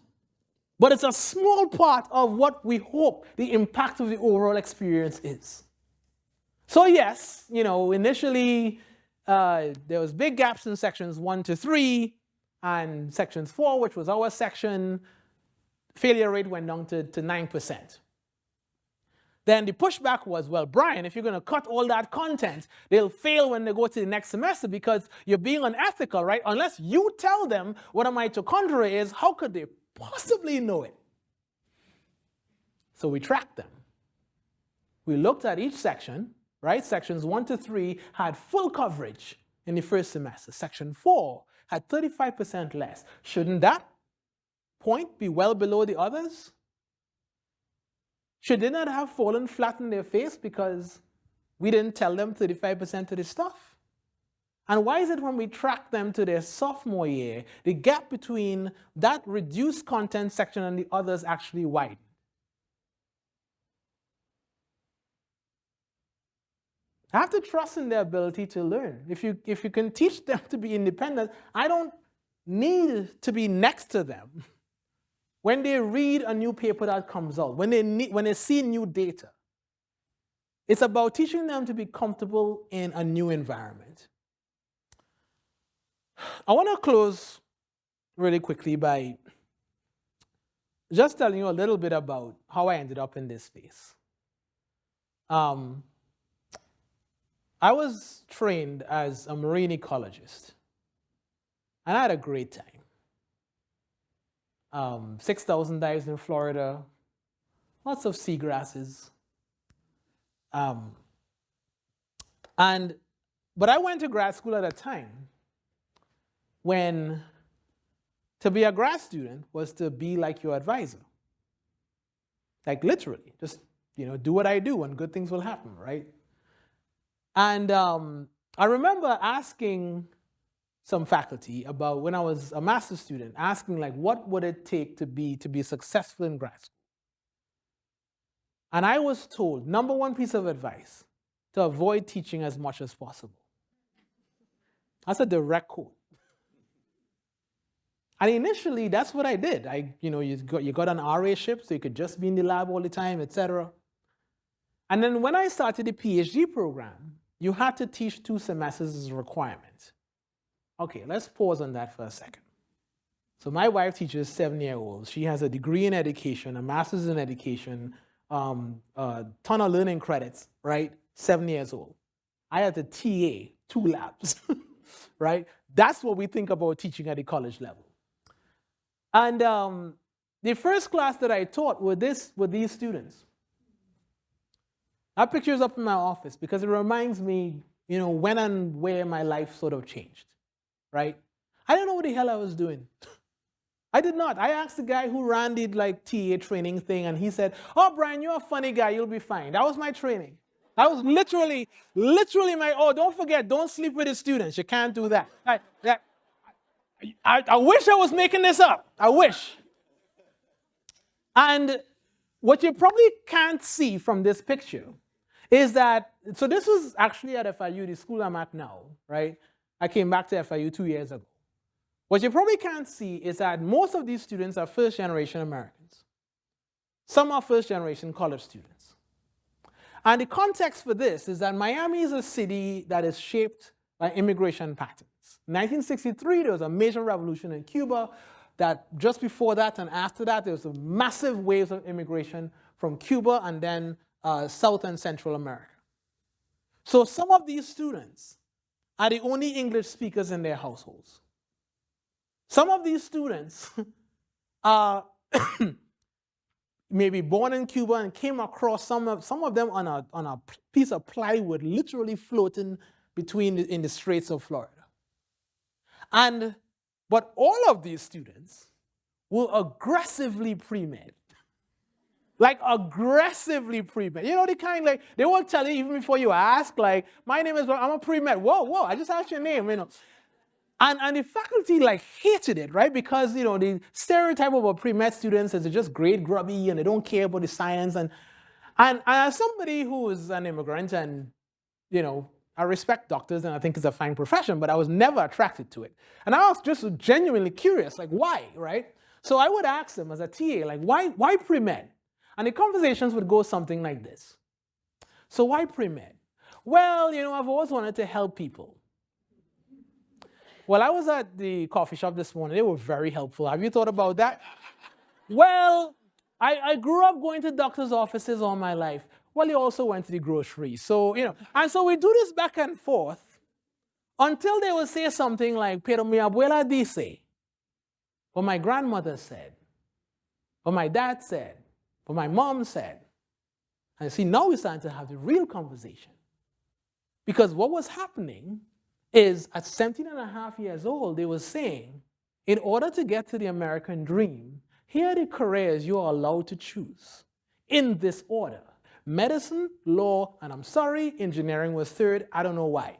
but it's a small part of what we hope the impact of the overall experience is. So yes, initially there was big gaps in sections 1 to 3 and sections 4, which was our section, failure rate went down to 9%. Then the pushback was, well, Bryan, if you're going to cut all that content, they'll fail when they go to the next semester because you're being unethical, right? Unless you tell them what a mitochondria is, how could they possibly know it? So we tracked them. We looked at each section, right? Sections 1 to 3 had full coverage in the first semester. Section 4 had 35% less. Shouldn't that point be well below the others? Should they not have fallen flat in their face because we didn't tell them 35% of the stuff? And why is it when we track them to their sophomore year, the gap between that reduced content section and the others actually widened? I have to trust in their ability to learn. If you can teach them to be independent, I don't need to be next to them. When they read a new paper that comes out, when they see new data, it's about teaching them to be comfortable in a new environment. I want to close really quickly by just telling you a little bit about how I ended up in this space. I was trained as a marine ecologist, and I had a great time. 6,000 dives in Florida, lots of seagrasses. But I went to grad school at a time when to be a grad student was to be like your advisor. Like literally, just do what I do and good things will happen, right? And I remember asking some faculty about when I was a master's student, asking like, what would it take to be successful in grad school? And I was told, number one piece of advice, to avoid teaching as much as possible. That's a direct quote. And initially, that's what I did. You got an RA ship, so you could just be in the lab all the time, etc. And then when I started the PhD program, you had to teach 2 semesters as a requirement. Okay, let's pause on that for a second. So my wife teaches 7-year-olds. She has a degree in education, a master's in education, a ton of learning credits, right? 7 years old. I had to TA 2 labs, right? That's what we think about teaching at the college level. And the first class that I taught were these students. That picture is up in my office because it reminds me, when and where my life sort of changed. Right? I didn't know what the hell I was doing. I did not. I asked the guy who ran the TA training thing, and he said, oh, Bryan, you're a funny guy. You'll be fine. That was my training. That was literally my, oh, don't forget, don't sleep with the students. You can't do that. I wish I was making this up. I wish. And what you probably can't see from this picture is that, so this was actually at FIU, the school I'm at now, right? I came back to FIU 2 years ago. What you probably can't see is that most of these students are first-generation Americans. Some are first-generation college students. And the context for this is that Miami is a city that is shaped by immigration patterns. In 1963, there was a major revolution in Cuba that just before that and after that, there was a massive waves of immigration from Cuba and then South and Central America. So some of these students are the only English speakers in their households. Some of these students are maybe born in Cuba and came across some of them on a piece of plywood, literally floating in the Straits of Florida. But all of these students were aggressively pre-med. Like aggressively pre-med. You know, the kind like, they won't tell you even before you ask, like, my name is, I'm a pre-med. Whoa, I just asked your name, you know. And the faculty like hated it, right? Because, you know, the stereotype of pre-med students is they're just grade grubby and they don't care about the science. And as somebody who is an immigrant and, you know, I respect doctors and I think it's a fine profession, but I was never attracted to it. And I was just genuinely curious, like why, right? So I would ask them as a TA, like why pre-med? And the conversations would go something like this. So why pre-med? Well, you know, I've always wanted to help people. Well, I was at the coffee shop this morning. They were very helpful. Have you thought about that? Well, I grew up going to doctor's offices all my life. Well, you also went to the grocery. So, you know, and so we do this back and forth until they will say something like, pero mi abuela dice, what my grandmother said, what my dad said, what my mom said. And see, now we're starting to have the real conversation. Because what was happening is at 17 and a half years old, they were saying, in order to get to the American dream, here are the careers you are allowed to choose in this order. Medicine, law, and I'm sorry, engineering was third. I don't know why.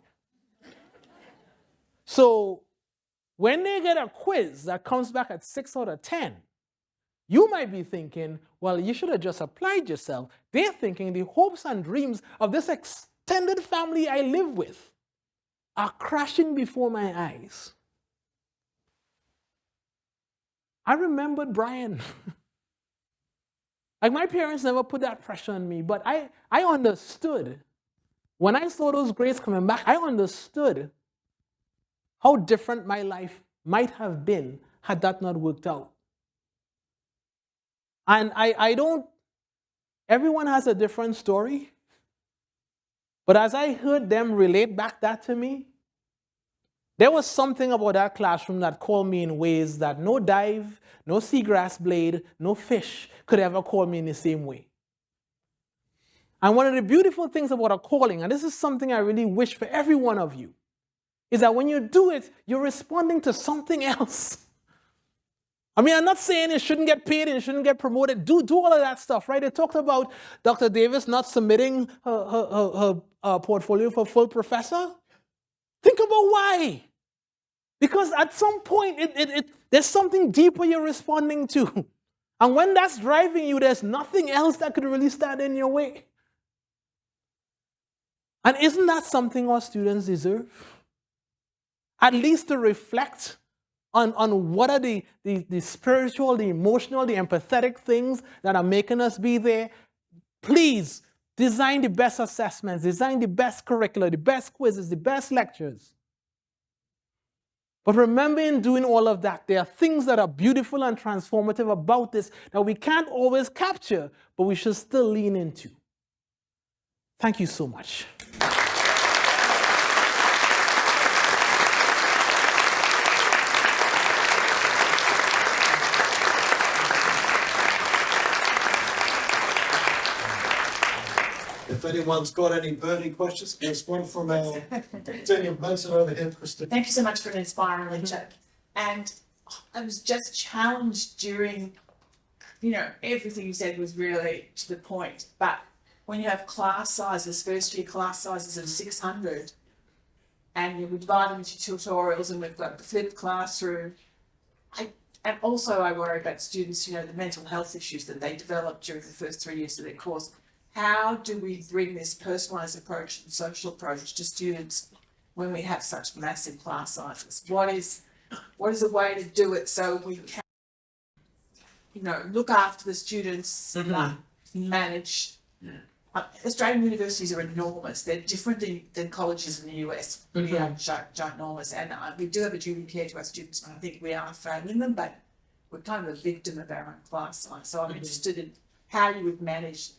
So when they get a quiz that comes back at 6 out of 10, you might be thinking, well, you should have just applied yourself. They're thinking the hopes and dreams of this extended family I live with are crashing before my eyes. I remembered Bryan. Like my parents never put that pressure on me, but I understood. When I saw those grades coming back, I understood how different my life might have been had that not worked out. And everyone has a different story. But as I heard them relate back that to me, there was something about that classroom that called me in ways that no dive, no seagrass blade, no fish could ever call me in the same way. And one of the beautiful things about a calling, and this is something I really wish for every one of you, is that when you do it, you're responding to something else. I mean, I'm not saying you shouldn't get paid and you shouldn't get promoted. Do all of that stuff, right? They talked about Dr. Davis not submitting her portfolio for full professor. Think about why. Because at some point, there's something deeper you're responding to. And when that's driving you, there's nothing else that could really stand in your way. And isn't that something our students deserve? At least to reflect on what are the spiritual, the emotional, the empathetic things that are making us be there. Please design the best assessments, design the best curricula, the best quizzes, the best lectures. But remember, in doing all of that, there are things that are beautiful and transformative about this that we can't always capture, but we should still lean into. Thank you so much. If anyone's got any burning questions, there's one from our senior Mason over here, Kristen. Thank you so much for an inspiring lecture. And I was just challenged during, you know, everything you said was really to the point. But when you have class sizes, first year class sizes of 600, and you divide them into tutorials, and we've got the flipped classroom. And also I worry about students, you know, the mental health issues that they develop during the first 3 years of their course. How do we bring this personalised approach and social approach to students when we have such massive class sizes? What is a way to do it so we can, you know, look after the students, manage? Australian universities are enormous. They're different than colleges in the US. We are ginormous, and we do have a duty of care to our students, and I think we are failing them, but we're kind of a victim of our own class size. So I'm interested in how you would manage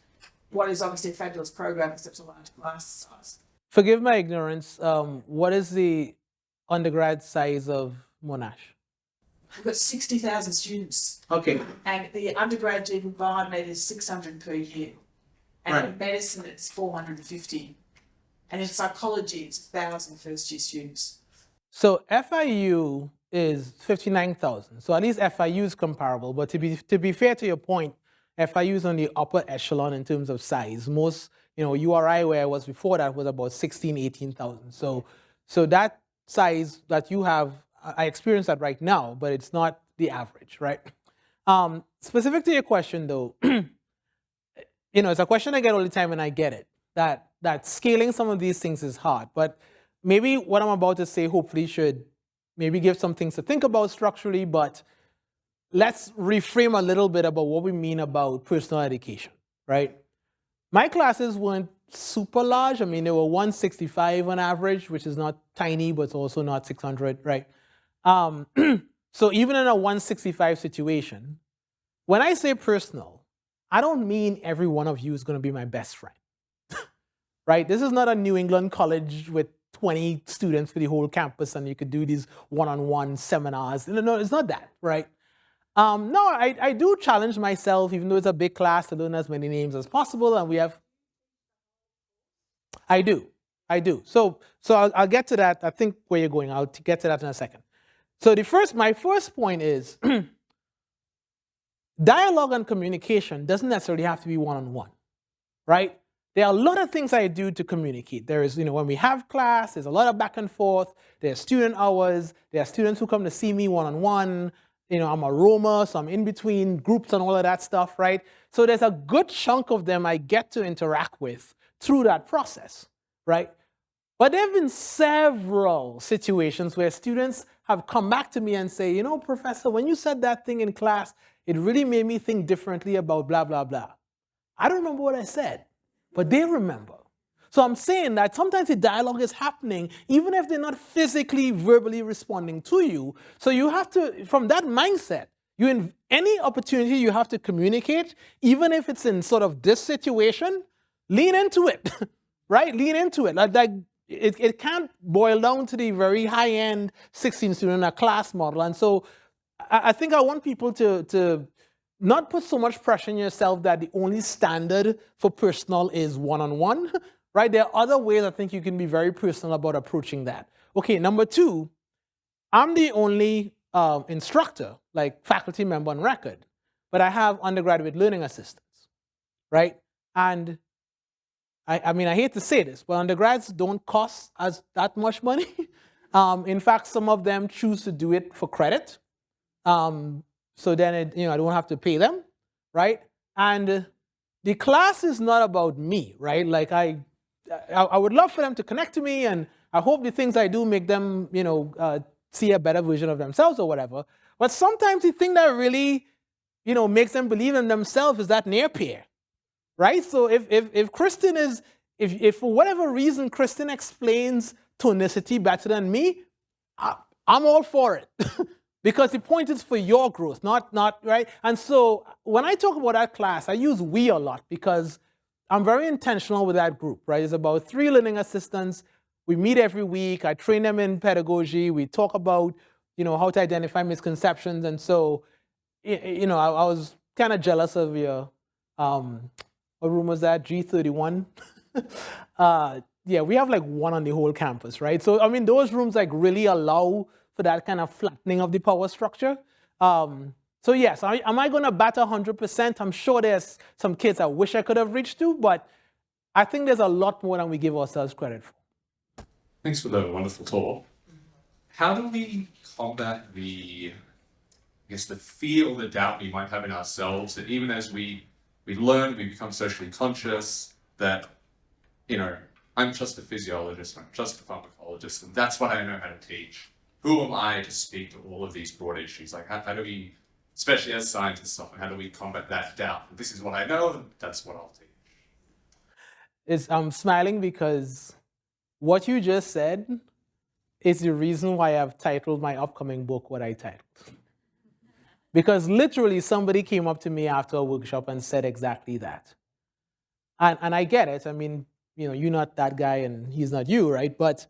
what is obviously a fabulous program with such a large class size. Forgive my ignorance. What is the undergrad size of Monash? We've got 60,000 students, Okay. and the undergrad in biomed is 600 per year, and in Right. medicine it's 450, and in psychology it's 1,000 first year students. So FIU is 59,000. So at least FIU is comparable. But to be fair to your point, FIU is on the upper echelon in terms of size. Most, URI where I was before that was about 16, 18,000. So that size that you have, I experience that right now, but it's not the average, right? Specific to your question though, it's a question I get all the time and I get it, that scaling some of these things is hard. But maybe what I'm about to say hopefully should maybe give some things to think about structurally, but let's reframe a little bit about what we mean about personal education, right? My classes weren't super large. I mean, they were 165 on average, which is not tiny, but it's also not 600, right? So even in a 165 situation, when I say personal, I don't mean every one of you is going to be my best friend, right? This is not a New England college with 20 students for the whole campus and you could do these one-on-one seminars. No, it's not that, right? No, I do challenge myself, even though it's a big class, to learn as many names as possible, and we have... I do. So I'll get to that. I think where you're going, I'll get to that in a second. So my first point is dialogue and communication doesn't necessarily have to be one-on-one, right? There are a lot of things I do to communicate. There is, when we have class, there's a lot of back and forth. There's student hours. There are students who come to see me one-on-one. I'm a roamer, so I'm in between groups and all of that stuff, right? So there's a good chunk of them I get to interact with through that process, right? But there have been several situations where students have come back to me and say, Professor, when you said that thing in class, it really made me think differently about blah, blah, blah. I don't remember what I said, but they remember. So I'm saying that sometimes the dialogue is happening, even if they're not physically, verbally responding to you. So you have to, from that mindset, any opportunity you have to communicate, even if it's in sort of this situation, lean into it, right? Lean into it. It can't boil down to the very high-end 16-student a class model. And so I think I want people to not put so much pressure on yourself that the only standard for personal is one-on-one, right? There are other ways I think you can be very personal about approaching that. Okay, number two, I'm the only instructor, like faculty member on record, but I have undergraduate learning assistants, right? And I mean, I hate to say this, but undergrads don't cost us that much money. In fact, some of them choose to do it for credit. So then, I don't have to pay them, right? And the class is not about me, right? Like I would love for them to connect to me, and I hope the things I do make them, see a better version of themselves or whatever. But sometimes the thing that really, makes them believe in themselves is that near peer. Right? So if Kristen if for whatever reason Kristen explains tonicity better than me, I'm all for it. Because the point is for your growth, not right? And so when I talk about that class, I use we a lot because I'm very intentional with that group, right? It's about 3 learning assistants. We meet every week. I train them in pedagogy. We talk about, how to identify misconceptions. And so, I was kind of jealous of your what room was that? G31. Yeah, we have like 1 on the whole campus, right? So, I mean, those rooms like really allow for that kind of flattening of the power structure. So yes, am I going to bat 100%? I'm sure there's some kids I wish I could have reached to, but I think there's a lot more than we give ourselves credit for. Thanks for the wonderful talk. How do we combat the fear or the doubt we might have in ourselves that even as we learn, we become socially conscious that, I'm just a physiologist, I'm just a pharmacologist, and that's what I know how to teach. Who am I to speak to all of these broad issues? Like, how do we, especially as scientists often, how do we combat that doubt? This is what I know, and that's what I'll teach. I'm smiling because what you just said is the reason why I've titled my upcoming book what I titled. Because literally somebody came up to me after a workshop and said exactly that. And I get it. I mean, you're not that guy and he's not you, right? But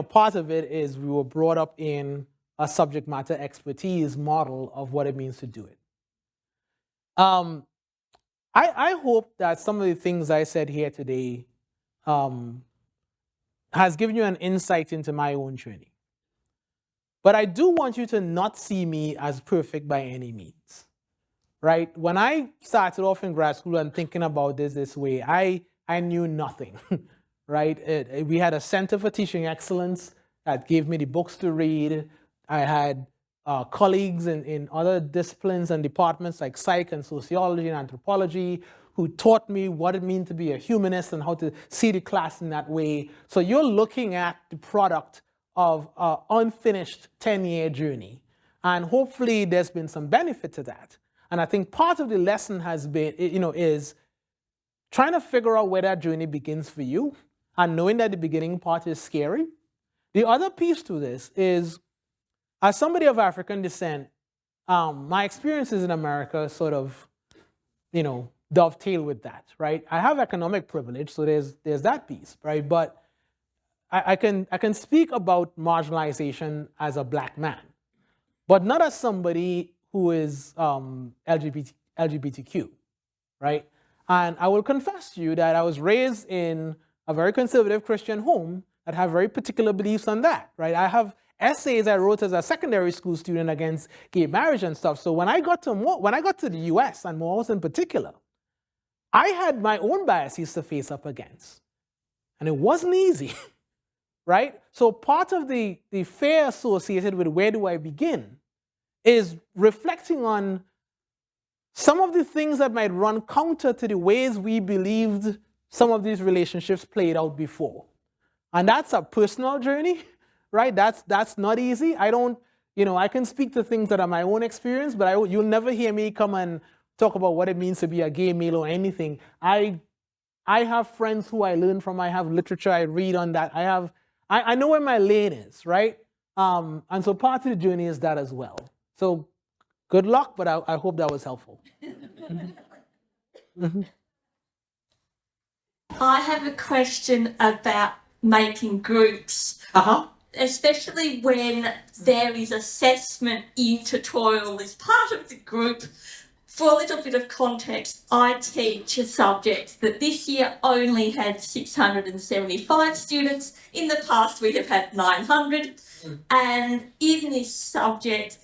part of it is we were brought up in a subject matter expertise model of what it means to do it. I hope that some of the things I said here today has given you an insight into my own journey. But I do want you to not see me as perfect by any means, right? When I started off in grad school and thinking about this way, I knew nothing, right? We had a Center for Teaching Excellence that gave me the books to read. I had colleagues in other disciplines and departments like psych and sociology and anthropology who taught me what it means to be a humanist and how to see the class in that way. So you're looking at the product of an unfinished 10-year journey. And hopefully there's been some benefit to that. And I think part of the lesson has been, is trying to figure out where that journey begins for you and knowing that the beginning part is scary. The other piece to this is, as somebody of African descent, my experiences in America sort of, dovetail with that, right? I have economic privilege, so there's that piece, right? But I can speak about marginalization as a Black man, but not as somebody who is LGBTQ, right? And I will confess to you that I was raised in a very conservative Christian home that have very particular beliefs on that, right? I have essays I wrote as a secondary school student against gay marriage and stuff. So when I got to the US, and Monash in particular, I had my own biases to face up against. And it wasn't easy, right? So part of the fear associated with where do I begin is reflecting on some of the things that might run counter to the ways we believed some of these relationships played out before. And that's a personal journey, right? That's not easy. I can speak to things that are my own experience, but you'll never hear me come and talk about what it means to be a gay male or anything. I have friends who I learn from. I have literature I read on that. I know where my lane is, right? And so part of the journey is that as well. So good luck, but I hope that was helpful. I have a question about making groups. Especially when there is assessment in tutorial as part of the group. For a little bit of context, I teach a subject that this year only had 675 students. In the past, we have had 900. And in this subject,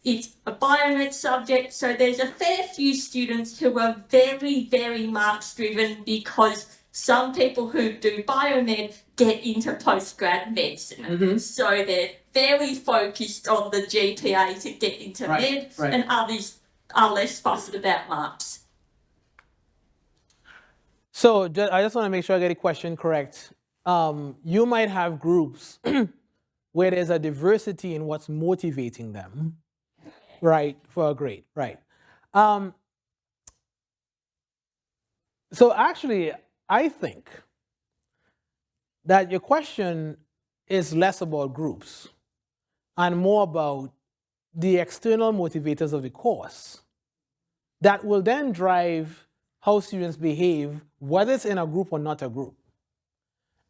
it's a biomed subject, so there's a fair few students who are very, very marks driven because some people who do biomed get into postgrad medicine. So they're very focused on the GPA to get into med, and others are less fussed about marks. So I just want to make sure I get the question correct. You might have groups where there's a diversity in what's motivating them, right, for a grade, right? So actually, I think that your question is less about groups and more about the external motivators of the course that will then drive how students behave, whether it's in a group or not a group.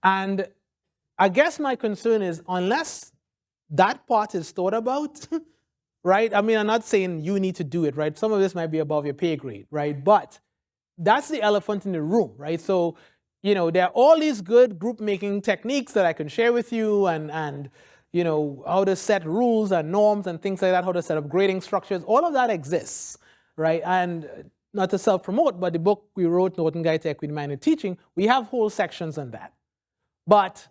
And I guess my concern is, unless that part is thought about, right? I mean, I'm not saying you need to do it, right? Some of this might be above your pay grade, right? But that's the elephant in the room, right? So, there are all these good group making techniques that I can share with you and how to set rules and norms and things like that, how to set up grading structures, all of that exists, right? And not to self-promote, but the book we wrote, Norton Guide to Equity-Minded Teaching, we have whole sections on that. But,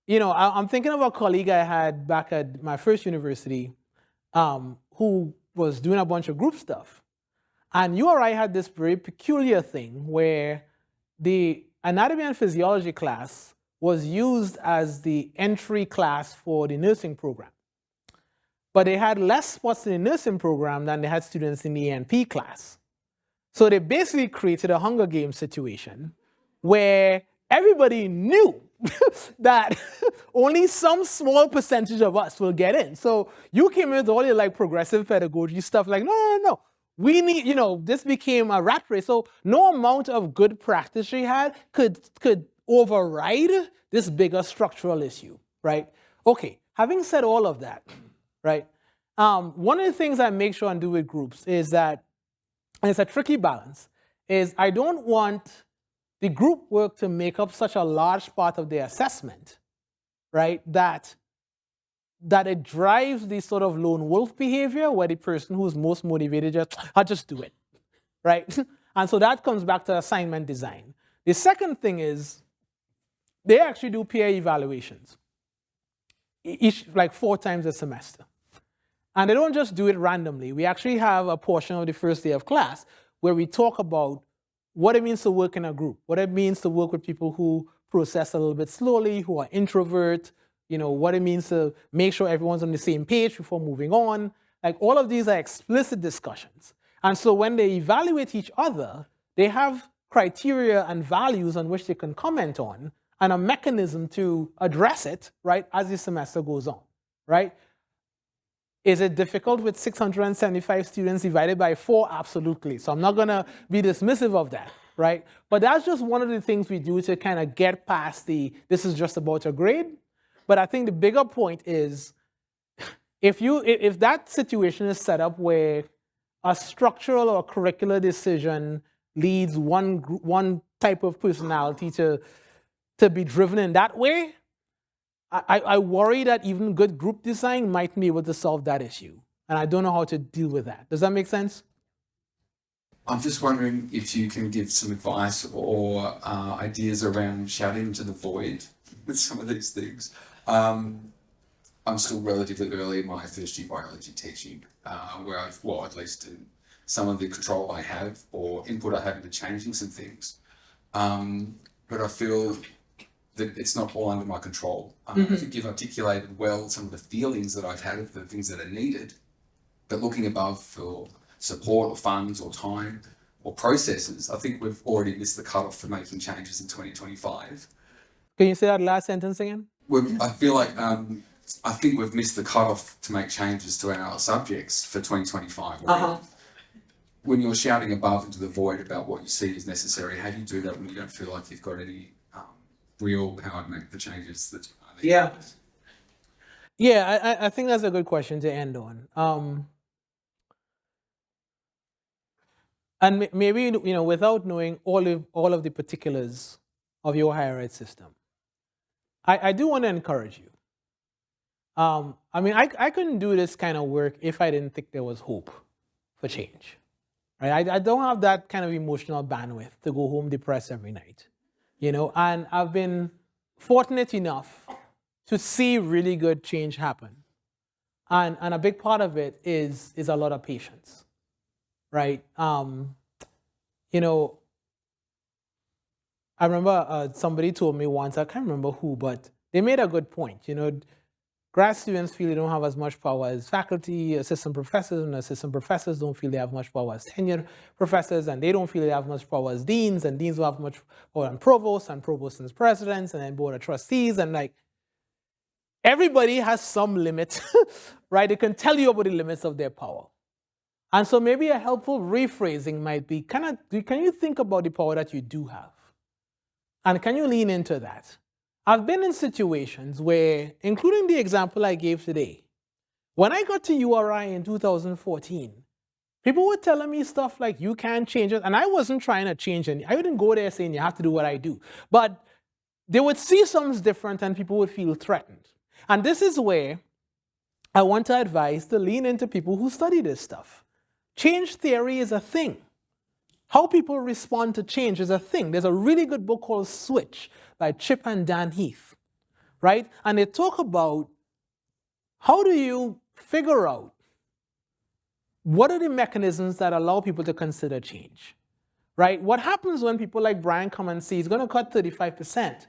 I'm thinking of a colleague I had back at my first university who was doing a bunch of group stuff. And you or I had this very peculiar thing where the anatomy and physiology class was used as the entry class for the nursing program. But they had less spots in the nursing program than they had students in the ENP class. So they basically created a Hunger Games situation where everybody knew that only some small percentage of us will get in. So you came in with all your progressive pedagogy stuff no. we need, this became a rat race. So no amount of good practice she had could override this bigger structural issue, right? Okay, having said all of that, right? One of the things I make sure and do with groups is that, and it's a tricky balance, is I don't want the group work to make up such a large part of the assessment, right? That it drives the sort of lone wolf behavior where the person who's most motivated I'll just do it, right? And so that comes back to assignment design. The second thing is they actually do peer evaluations, like 4 times a semester. And they don't just do it randomly. We actually have a portion of the first day of class where we talk about what it means to work in a group, what it means to work with people who process a little bit slowly, who are introvert, what it means to make sure everyone's on the same page before moving on. Like all of these are explicit discussions. And so when they evaluate each other, they have criteria and values on which they can comment on and a mechanism to address it, right, as the semester goes on, right? Is it difficult with 675 students divided by 4? Absolutely. So I'm not going to be dismissive of that, right? But that's just one of the things we do to kind of get past this is just about a grade. But I think the bigger point is if that situation is set up where a structural or curricular decision leads one type of personality to be driven in that way, I worry that even good group design might be able to solve that issue. And I don't know how to deal with that. Does that make sense? I'm just wondering if you can give some advice or ideas around shouting into the void with some of these things. I'm still relatively early in my first year biology teaching, where at least some of the control I have or input I have into changing some things. But I feel that it's not all under my control. I think you've articulated well some of the feelings that I've had of the things that are needed, but looking above for support or funds or time or processes, I think we've already missed the cutoff for making changes in 2025. Can you say that last sentence again? I feel like I think we've missed the cutoff to make changes to our subjects for 2025. When you're shouting above into the void about what you see is necessary, how do you do that when you don't feel like you've got any real power to make the changes that are needed? Yeah, I think that's a good question to end on. And maybe, without knowing all of the particulars of your higher ed system, I do want to encourage you. I couldn't do this kind of work if I didn't think there was hope for change. Right? I don't have that kind of emotional bandwidth to go home depressed every night. And I've been fortunate enough to see really good change happen. And a big part of it is a lot of patience, right? I remember somebody told me once, I can't remember who, but they made a good point. Grad students feel they don't have as much power as faculty, assistant professors, and assistant professors don't feel they have much power as tenured professors, and they don't feel they have much power as deans, and deans don't have much power than provosts, and provosts as presidents, and then board of trustees, and everybody has some limit, right? They can tell you about the limits of their power. And so maybe a helpful rephrasing might be, can you think about the power that you do have? And can you lean into that? I've been in situations where, including the example I gave today, when I got to URI in 2014, people were telling me stuff like, you can't change it. And I wasn't trying to change it. I wouldn't go there saying, you have to do what I do. But they would see something different and people would feel threatened. And this is where I want to advise to lean into people who study this stuff. Change theory is a thing. How people respond to change is a thing. There's a really good book called Switch by Chip and Dan Heath, right? And they talk about how do you figure out what are the mechanisms that allow people to consider change, right? What happens when people like Bryan come and say he's going to cut 35%?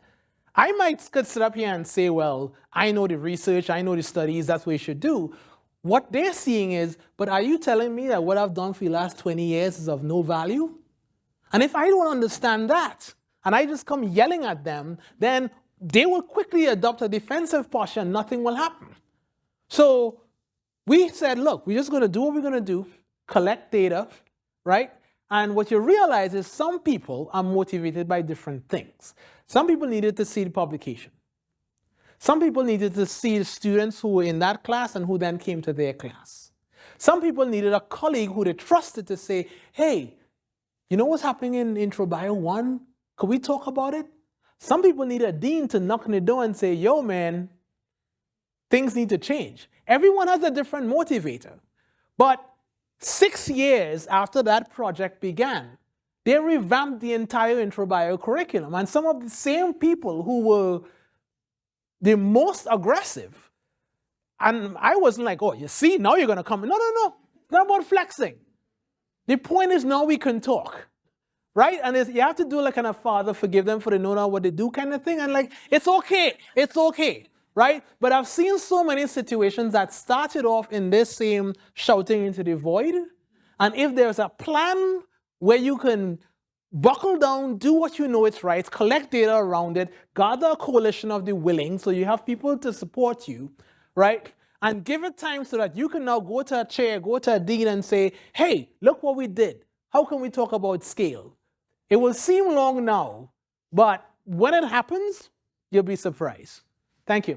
I could sit up here and say, well, I know the research, I know the studies, that's what you should do. What they're seeing is, but are you telling me that what I've done for the last 20 years is of no value? And if I don't understand that, and I just come yelling at them, then they will quickly adopt a defensive posture and nothing will happen. So we said, look, we're just going to do what we're going to do, collect data, right? And what you realize is some people are motivated by different things. Some people needed to see the publication. Some people needed to see the students who were in that class and who then came to their class. Some people needed a colleague who they trusted to say, hey, you know what's happening in Intro Bio 1? Could we talk about it? Some people need a dean to knock on the door and say, yo, man, things need to change. Everyone has a different motivator. But 6 years after that project began, they revamped the entire Intro Bio curriculum. And some of the same people who were the most aggressive, and I wasn't like, oh, you see, now you're going to come. No. It's not about flexing. The point is now we can talk, right? And you have to do like kind of father, forgive them for they know not what they do kind of thing. And like, it's okay, right? But I've seen so many situations that started off in this same shouting into the void. And if there's a plan where you can buckle down, do what you know is right, collect data around it, gather a coalition of the willing, so you have people to support you, right? And give it time so that you can now go to a chair, go to a dean and say, hey, look what we did. How can we talk about scale? It will seem long now, but when it happens, you'll be surprised. Thank you.